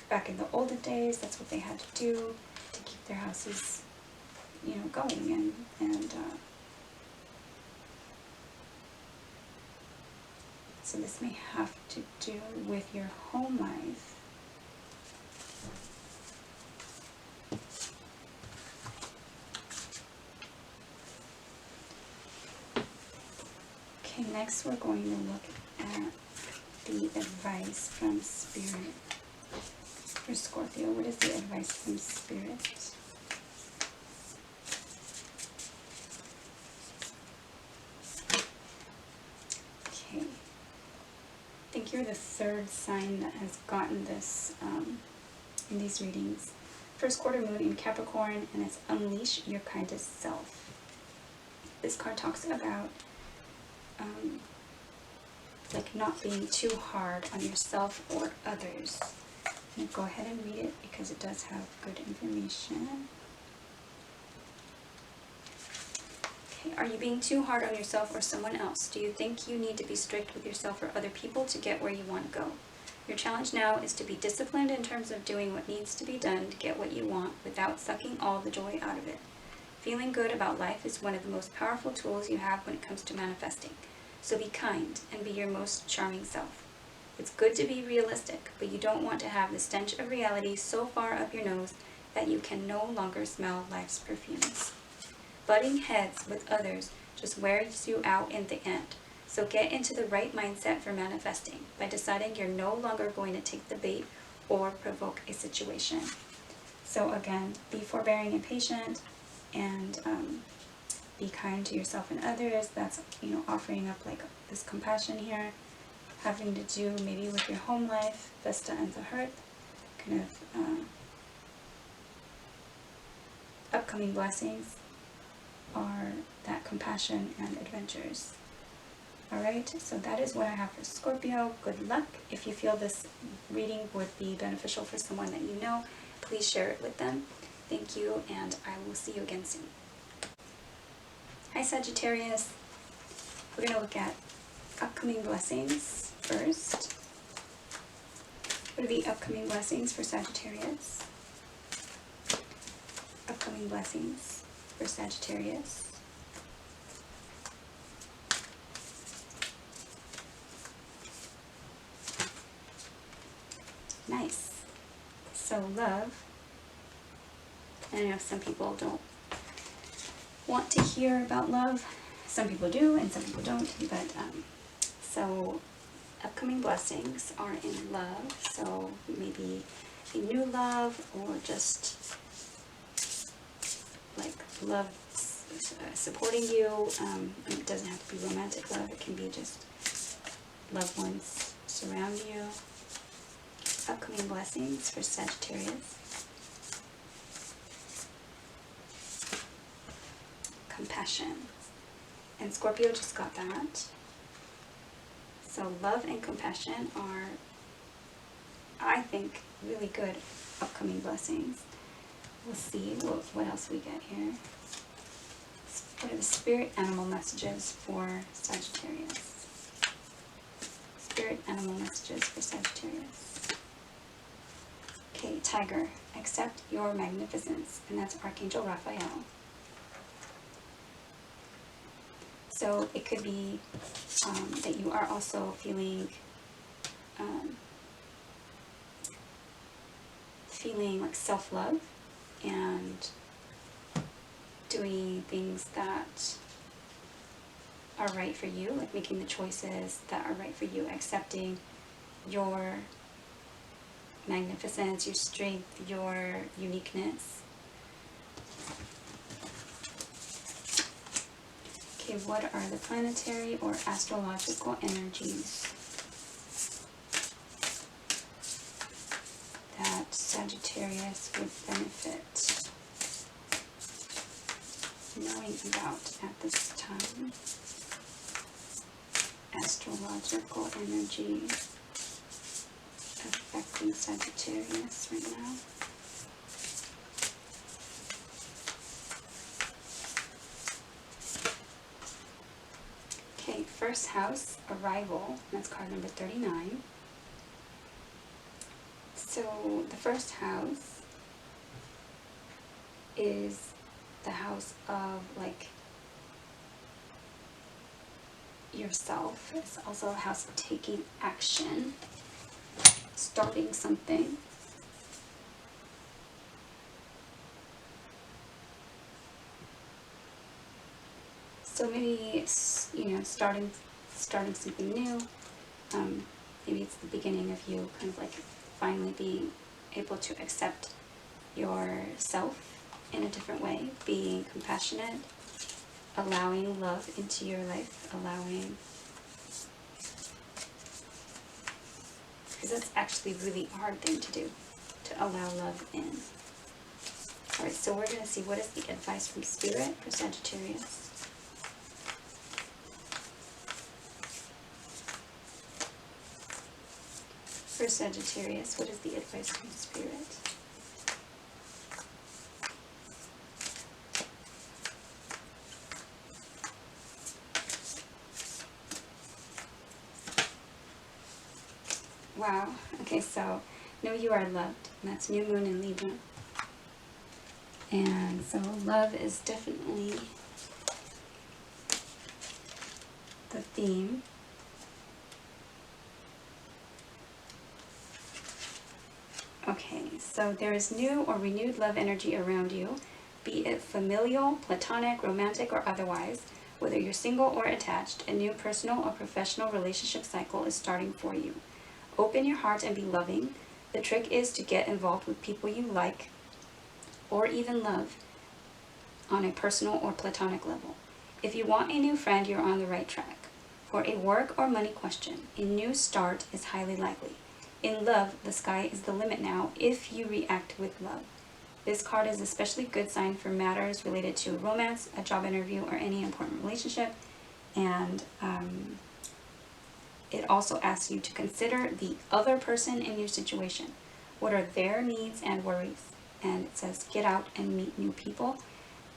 Back in the olden days, that's what they had to do to keep their houses, you know, going. And so this may have to do with your home life. Okay, next we're going to look at the advice from Spirit for Scorpio. What is the advice from Spirit? Okay, I think you're the third sign that has gotten this in these readings. First quarter moon in Capricorn, and it's unleash your kindest self. This card talks about like not being too hard on yourself or others. I'm going to go ahead and read it because it does have good information. Okay, are you being too hard on yourself or someone else? Do you think you need to be strict with yourself or other people to get where you want to go? Your challenge now is to be disciplined in terms of doing what needs to be done to get what you want without sucking all the joy out of it. Feeling good about life is one of the most powerful tools you have when it comes to manifesting. So be kind and be your most charming self. It's good to be realistic, but you don't want to have the stench of reality so far up your nose that you can no longer smell life's perfumes. Butting heads with others just wears you out in the end. So get into the right mindset for manifesting by deciding you're no longer going to take the bait or provoke a situation. So again, be forbearing and patient, and be kind to yourself and others. That's, you know, offering up like this compassion here, having to do maybe with your home life, Vesta and the Hearth, kind of upcoming blessings are that compassion and adventures. Alright, so that is what I have for Scorpio. Good luck. If you feel this reading would be beneficial for someone that you know, please share it with them. Thank you, and I will see you again soon. Hi Sagittarius. We're going to look at upcoming blessings first. What are the upcoming blessings for Sagittarius? Upcoming blessings for Sagittarius. Nice. So love. I know some people don't want to hear about love. Some people do and some people don't, but so upcoming blessings are in love. So maybe a new love, or just like love supporting you. It doesn't have to be romantic love. It can be just loved ones surround you. Upcoming blessings for Sagittarius. Compassion. And Scorpio just got that. So love and compassion are, I think, really good upcoming blessings. We'll see what else we get here. What are the spirit animal messages for Sagittarius? Spirit animal messages for Sagittarius. Okay, Tiger. Accept your magnificence. And that's Archangel Raphael. So it could be that you are also feeling like self-love and doing things that are right for you, like making the choices that are right for you, accepting your magnificence, your strength, your uniqueness. Okay, what are the planetary or astrological energies that Sagittarius would benefit knowing about at this time? Astrological energy affecting Sagittarius right now. Okay, first house, arrival. That's card number 39. So the first house is the house of like yourself. It's also a house of taking action, starting something. So maybe it's, you know, starting something new. Maybe it's the beginning of you kind of like finally being able to accept yourself in a different way, being compassionate, allowing love into your life, because that's actually a really hard thing to do, to allow love in. Alright, so we're going to see what is the advice from Spirit for Sagittarius. For Sagittarius, what is the advice from Spirit? Wow. Okay, so know you are loved. And that's new moon in Libra. And so love is definitely the theme. Okay, so there is new or renewed love energy around you, be it familial, platonic, romantic, or otherwise. Whether you're single or attached, a new personal or professional relationship cycle is starting for you. Open your heart and be loving. The trick is to get involved with people you like or even love on a personal or platonic level. If you want a new friend, you're on the right track. For a work or money question, a new start is highly likely. In love, the sky is the limit now if you react with love. This card is especially good sign for matters related to romance, a job interview, or any important relationship. And it also asks you to consider the other person in your situation. What are their needs and worries? And it says, get out and meet new people.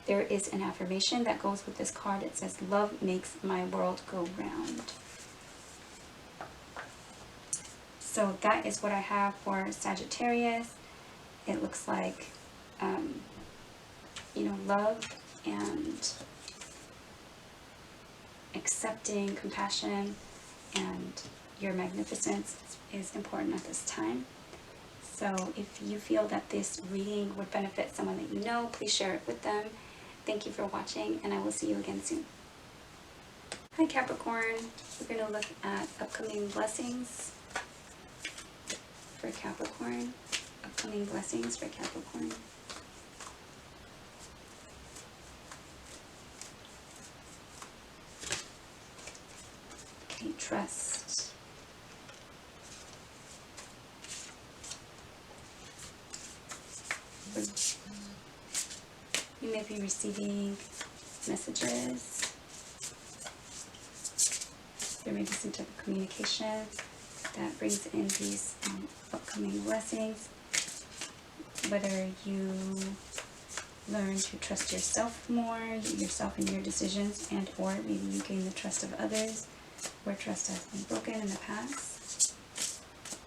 There is an affirmation that goes with this card. It says, love makes my world go round. So that is what I have for Sagittarius. It looks like, you know, love and accepting, compassion, and your magnificence is important at this time. So if you feel that this reading would benefit someone that you know, please share it with them. Thank you for watching, and I will see you again soon. Hi Capricorn. We're going to look at upcoming blessings for Capricorn. Upcoming blessings for Capricorn. Okay, trust. You may be receiving messages. There may be some type of communication that brings in these upcoming blessings. Whether you learn to trust yourself more, yourself and your decisions, and or maybe you gain the trust of others where trust has been broken in the past.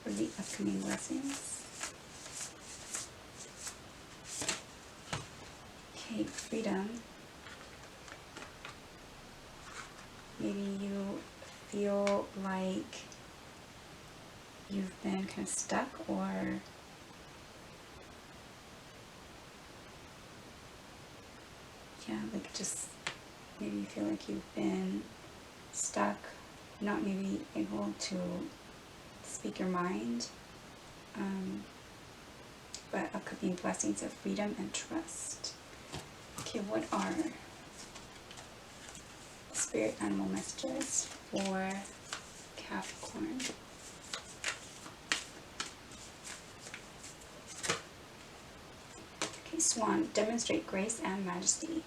For the upcoming blessings. Okay, freedom. Maybe you feel like you've been kind of stuck, or yeah, like just maybe you feel like you've been stuck, not maybe able to speak your mind, but upcoming blessings of freedom and trust. Okay, what are spirit animal messages for Capricorn? Okay, Swan, demonstrate grace and majesty.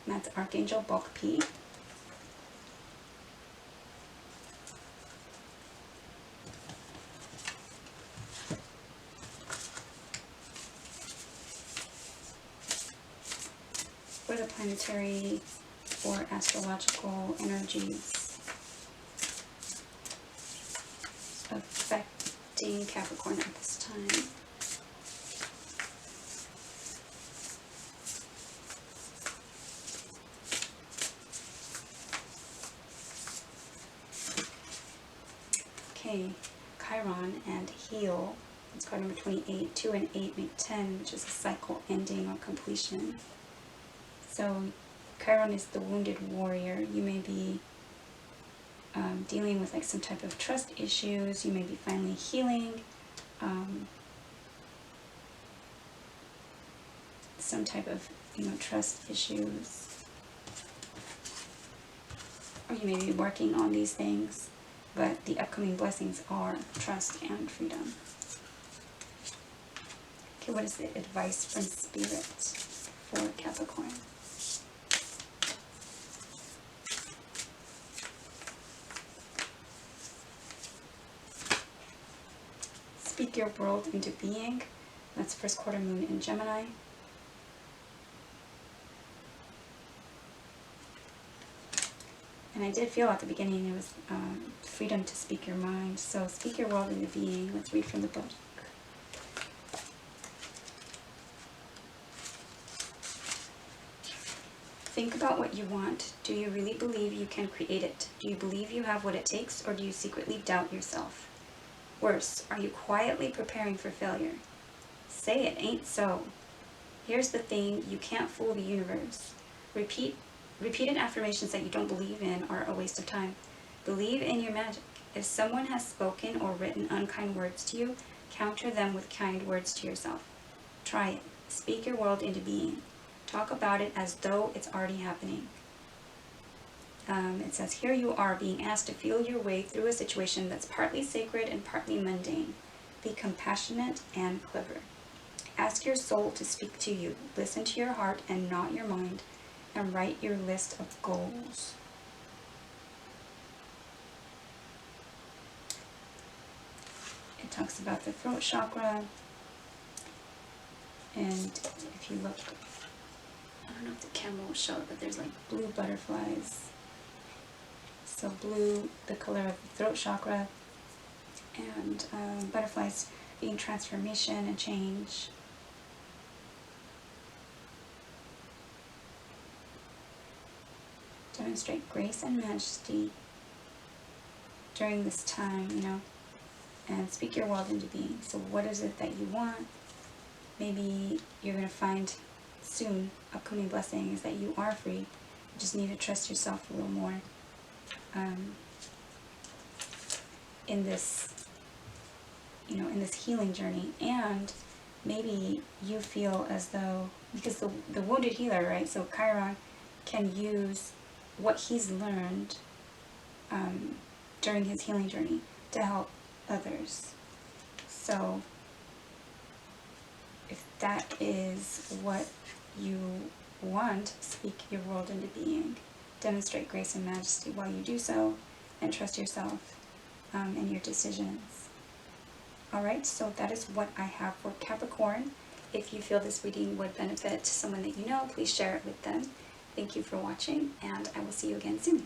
And that's Archangel Bulk P. For the planetary or astrological energies affecting Capricorn at this time. Okay, Chiron and Heal. It's card number 28. 2 and 8 make 10, which is a cycle ending or completion. So Chiron is the wounded warrior. You may be dealing with like some type of trust issues. You may be finally healing some type of, trust issues. Or you may be working on these things, but the upcoming blessings are trust and freedom. Okay, what is the advice from Spirit for Capricorn? Speak your world into being. That's first quarter moon in Gemini. And I did feel at the beginning it was freedom to speak your mind. So speak your world into being. Let's read from the book. Think about what you want. Do you really believe you can create it? Do you believe you have what it takes, or do you secretly doubt yourself? Worse, are you quietly preparing for failure? Say it ain't so. Here's the thing, you can't fool the universe. Repeated affirmations that you don't believe in are a waste of time. Believe in your magic. If someone has spoken or written unkind words to you, counter them with kind words to yourself. Try it. Speak your world into being. Talk about it as though it's already happening. It says, here you are being asked to feel your way through a situation that's partly sacred and partly mundane. Be compassionate and clever. Ask your soul to speak to you. Listen to your heart and not your mind, and write your list of goals. It talks about the throat chakra, and if you look, I don't know if the camera will show it, but there's like blue butterflies. So blue, the color of the throat chakra, and butterflies being transformation and change. Demonstrate grace and majesty during this time, and speak your world into being. So what is it that you want? Maybe you're going to find soon, upcoming blessings, that you are free. You just need to trust yourself a little more. In this, in this healing journey. And maybe you feel as though, because the wounded healer, right? So Chiron can use what he's learned during his healing journey to help others. So if that is what you want, speak your world into being. Demonstrate grace and majesty while you do so, and trust yourself and your decisions. Alright, so that is what I have for Capricorn. If you feel this reading would benefit someone that you know, please share it with them. Thank you for watching, and I will see you again soon.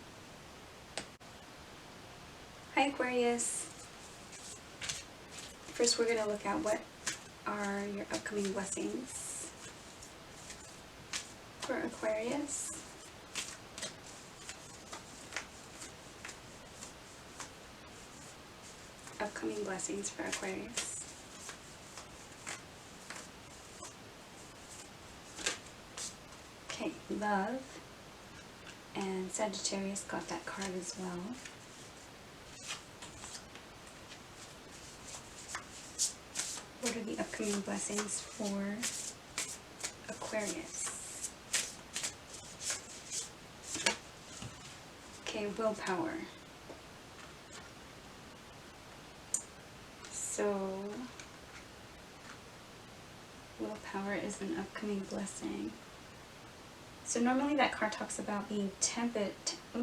Hi Aquarius. First we're going to look at what are your upcoming blessings for Aquarius. Upcoming blessings for Aquarius. Okay, love, and Sagittarius got that card as well. What are the upcoming blessings for Aquarius? Okay, willpower. So, willpower is an upcoming blessing. So normally that card talks about being tempted to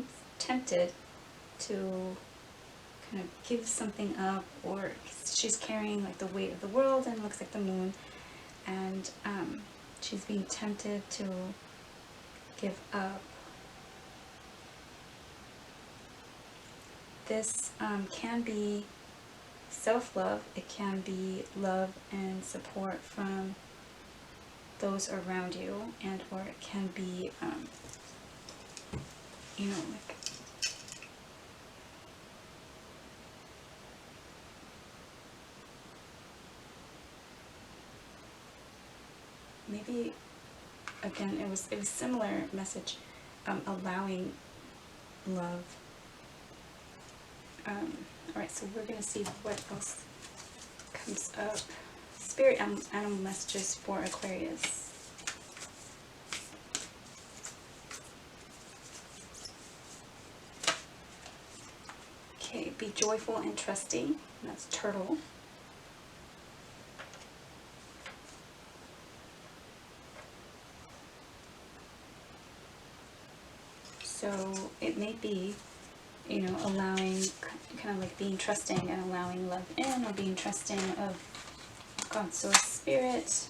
kind of give something up, or she's carrying like the weight of the world and looks like the moon, and she's being tempted to give up. This can be self-love, it can be love and support from those around you, and or it can be you know, like maybe again it was similar message, allowing love. Alright, so we're gonna see what else comes up. Spirit animal messages for Aquarius. Okay, be joyful and trusting. That's turtle. So it may be, you know, allowing, kind of like being trusting and allowing love in, or being trusting of God's source spirit.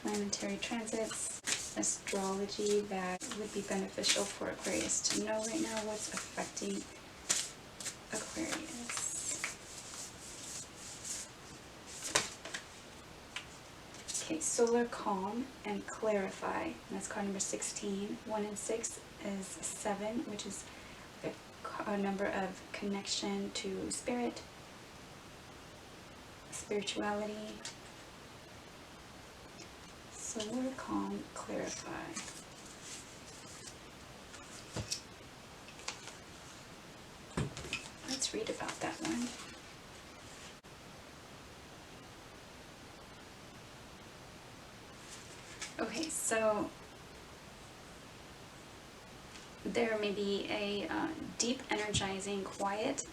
Planetary transits, astrology that would be beneficial for Aquarius to know right now. What's affecting Aquarius? Okay, solar calm and clarify. And that's card number 16. 1 and 6 is 7, which is a number of connection to spirit, spirituality. Solar calm, clarify. Let's read about that one. Okay, so there may be a deep, energizing quiet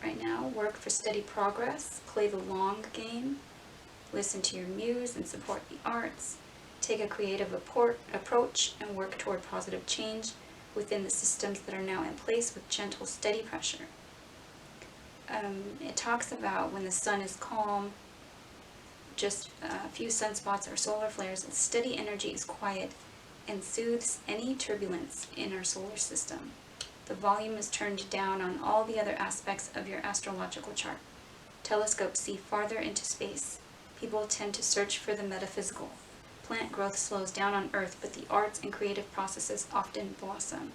right now. Work for steady progress. Play the long game. Listen to your muse and support the arts. Take a creative approach and work toward positive change within the systems that are now in place with gentle, steady pressure. It talks about when the sun is calm, just a few sunspots or solar flares, and steady energy is quiet and soothes any turbulence in our solar system. The volume is turned down on all the other aspects of your astrological chart. Telescopes see farther into space. People tend to search for the metaphysical. Plant growth slows down on Earth, but the arts and creative processes often blossom.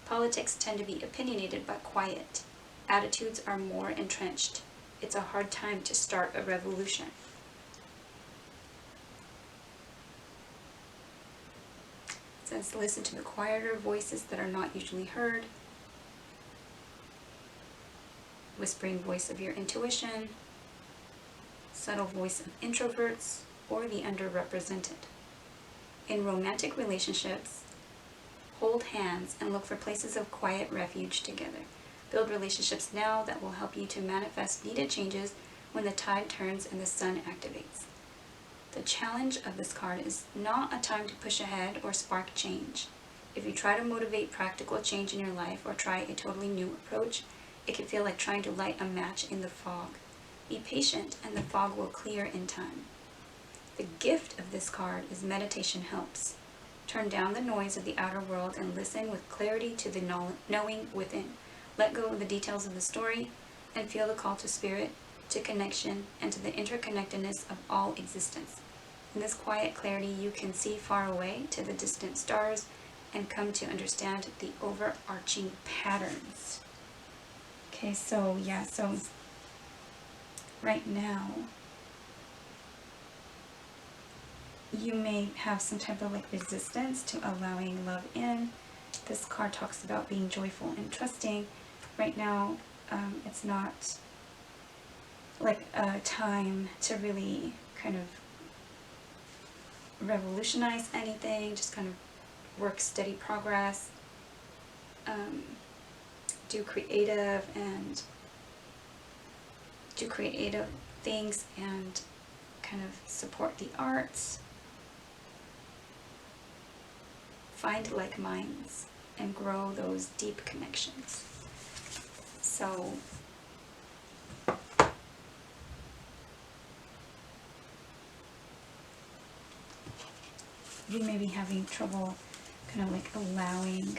Politics tend to be opinionated but quiet. Attitudes are more entrenched. It's a hard time to start a revolution. Says listen to the quieter voices that are not usually heard. Whispering voice of your intuition. Subtle voice of introverts or the underrepresented. In romantic relationships, hold hands and look for places of quiet refuge together. Build relationships now that will help you to manifest needed changes when the tide turns and the sun activates. The challenge of this card is not a time to push ahead or spark change. If you try to motivate practical change in your life or try a totally new approach, it can feel like trying to light a match in the fog. Be patient and the fog will clear in time. The gift of this card is meditation helps. Turn down the noise of the outer world and listen with clarity to the knowing within. Let go of the details of the story and feel the call to spirit, to connection, and to the interconnectedness of all existence. In this quiet clarity, you can see far away to the distant stars and come to understand the overarching patterns. Okay, so yeah, so right now, you may have some type of like resistance to allowing love in. This card talks about being joyful and trusting. Right now, it's not like a time to really kind of revolutionize anything, just kind of work steady progress, do creative things and kind of support the arts. Find like minds and grow those deep connections. So you may be having trouble kind of like allowing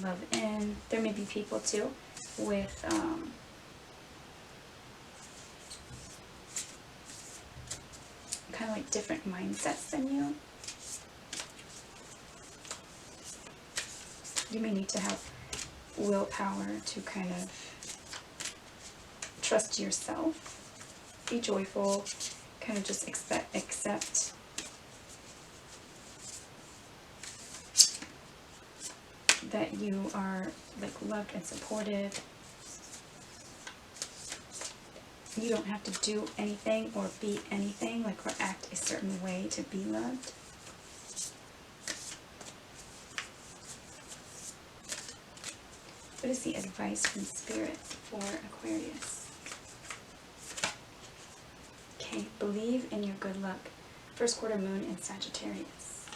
love in. There may be people too with kind of like different mindsets than you. You may need to have willpower to kind of trust yourself, be joyful, kind of just accept that you are like loved and supported. You don't have to do anything or be anything, like, or act a certain way to be loved. What is the advice from Spirit for Aquarius? Okay, believe in your good luck. First quarter moon in Sagittarius.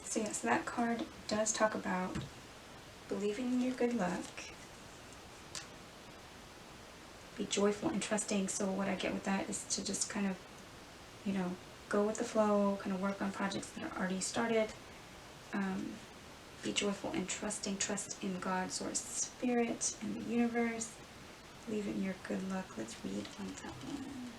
So yes, that card does talk about believing in your good luck. Be joyful and trusting. So what I get with that is to just kind of, you know, go with the flow, kind of work on projects that are already started. Be joyful and trusting. Trust in God, source, spirit, and the universe. Believe in your good luck. Let's read on that one.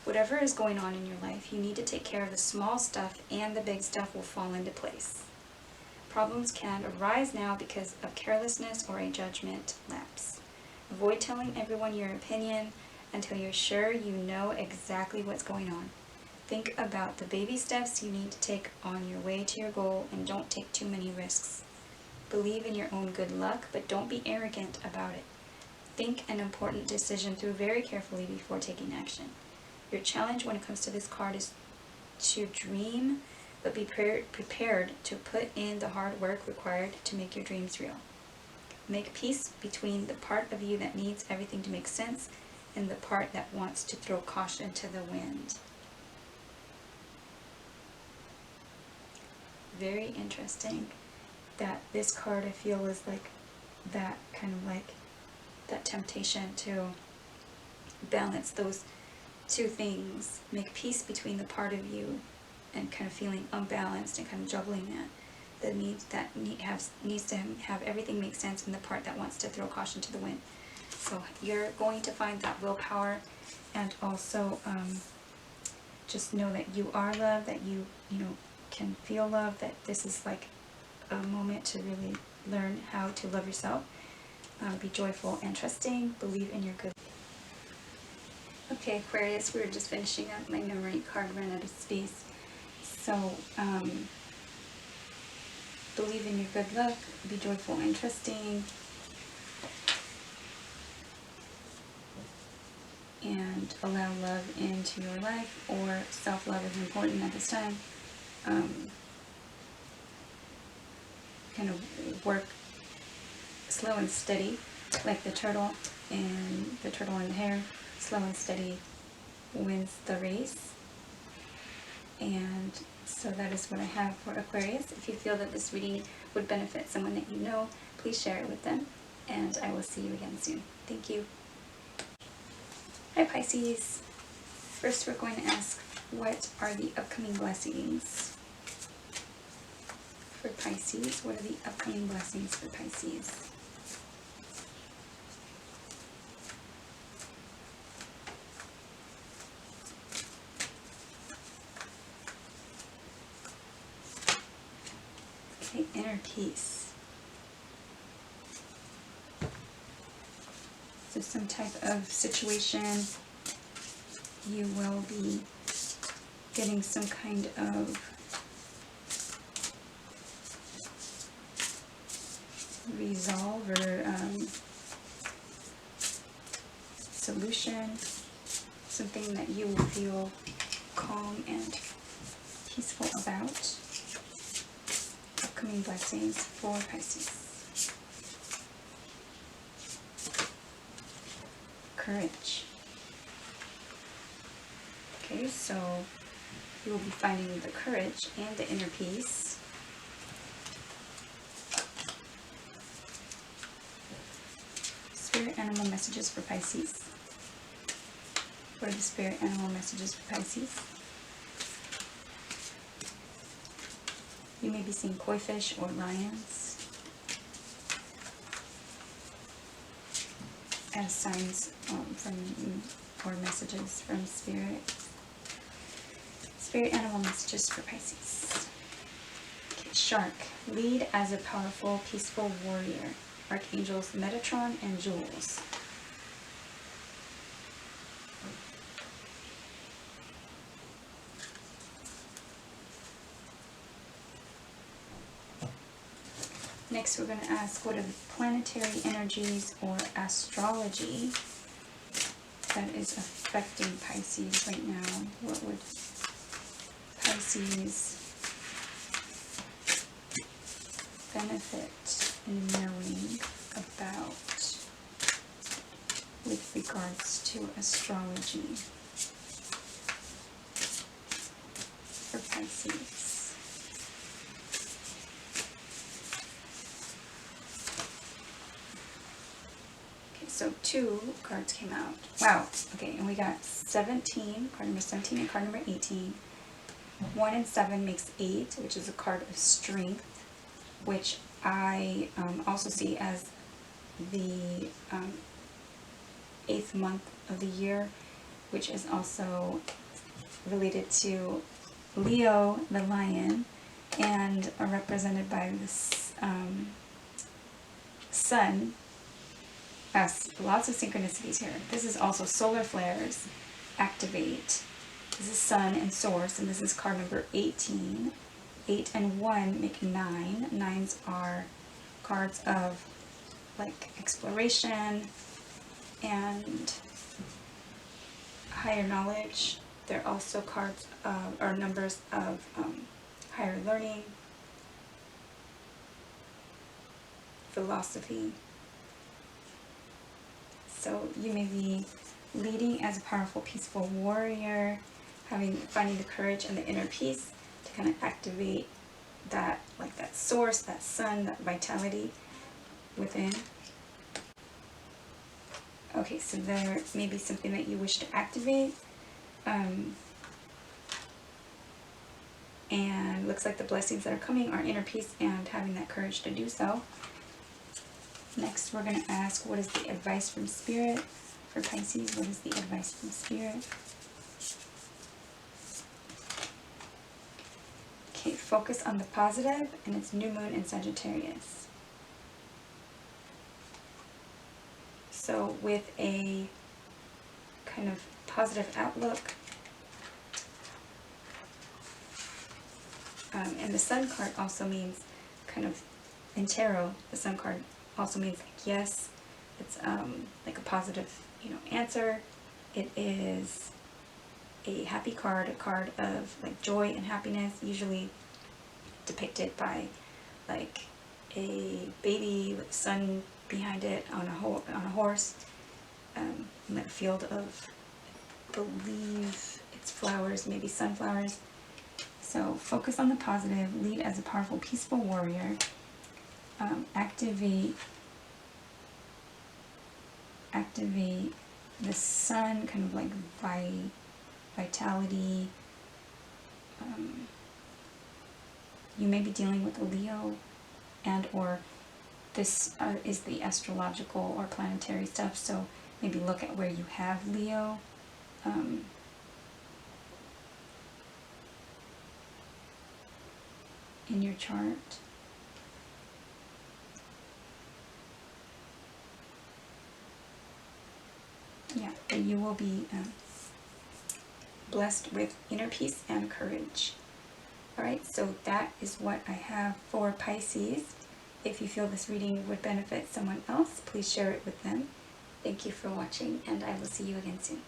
Whatever is going on in your life, you need to take care of the small stuff and the big stuff will fall into place. Problems can arise now because of carelessness or a judgment lapse. Avoid telling everyone your opinion until you're sure you know exactly what's going on. Think about the baby steps you need to take on your way to your goal and don't take too many risks. Believe in your own good luck, but don't be arrogant about it. Think an important decision through very carefully before taking action. Your challenge when it comes to this card is to dream, but be prepared to put in the hard work required to make your dreams real. Make peace between the part of you that needs everything to make sense and the part that wants to throw caution to the wind. Very interesting that this card, I feel, is like that kind of like that temptation to balance those two things. Make peace between the part of you and kind of feeling unbalanced and kind of juggling that needs to have everything make sense and the part that wants to throw caution to the wind. So you're going to find that willpower, and also just know that you are loved, that you know, can feel love, that this is like a moment to really learn how to love yourself. Be joyful and trusting. Believe in your good. Okay, Aquarius, we were just finishing up. My memory card ran out of space. So, believe in your good luck. Be joyful and trusting. And allow love into your life, or self-love is important at this time. Kind of work slow and steady, like the turtle in the hair. Slow and steady wins the race. And And so that is what I have for Aquarius. If you feel that this reading would benefit someone that you know, please share it with them. And I will see you again soon. Thank you. Hi Pisces. First we're going to ask, what are the upcoming blessings for Pisces? What are the upcoming blessings for Pisces? Okay, inner peace. So some type of situation, you will be getting some kind of resolve or solution, something that you will feel calm and peaceful about. Upcoming blessings for Pisces. Courage. Okay, so you will be finding the courage and the inner peace. Spirit animal messages for Pisces. What are the spirit animal messages for Pisces? You may be seeing koi fish or lions as signs or messages from Spirit. Spirit animal messages for Pisces. Okay, shark. Lead as a powerful, peaceful warrior. Archangels Metatron and Jules. Next, we're going to ask, what are the planetary energies or astrology that is affecting Pisces right now? What would Pisces benefit in knowing about with regards to astrology for Pisces? So 2 cards came out. Wow. Okay, and we got 17, card number 17 and card number 18. 1 and 7 makes 8, which is a card of strength, which I also see as the 8th month of the year, which is also related to Leo, the lion, and are represented by this sun. Lots of synchronicities here. This is also solar flares activate. This is sun and source, and this is card number 18. 8 and 1 make 9. 9s are cards of like exploration and higher knowledge. They're also cards of, or numbers of higher learning, philosophy. So you may be leading as a powerful, peaceful warrior, finding the courage and the inner peace to kind of activate that, like that source, that sun, that vitality within. Okay, so there may be something that you wish to activate. And looks like the blessings that are coming are inner peace and having that courage to do so. Next, we're going to ask, what is the advice from Spirit for Pisces? What is the advice from Spirit? Okay, focus on the positive, and it's new moon in Sagittarius. So with a kind of positive outlook, and the sun card also means kind of, in tarot, the sun card also means like yes, it's like a positive, answer. It is a happy card, a card of like joy and happiness, usually depicted by like a baby with sun behind it on a horse, in a field of, I believe it's flowers, maybe sunflowers. So focus on the positive, lead as a powerful, peaceful warrior, activate the sun, kind of like vitality. You may be dealing with a Leo, and or this is the astrological or planetary stuff, so maybe look at where you have Leo. In your chart. Yeah, but you will be blessed with inner peace and courage. Alright, so that is what I have for Pisces. If you feel this reading would benefit someone else, please share it with them. Thank you for watching, and I will see you again soon.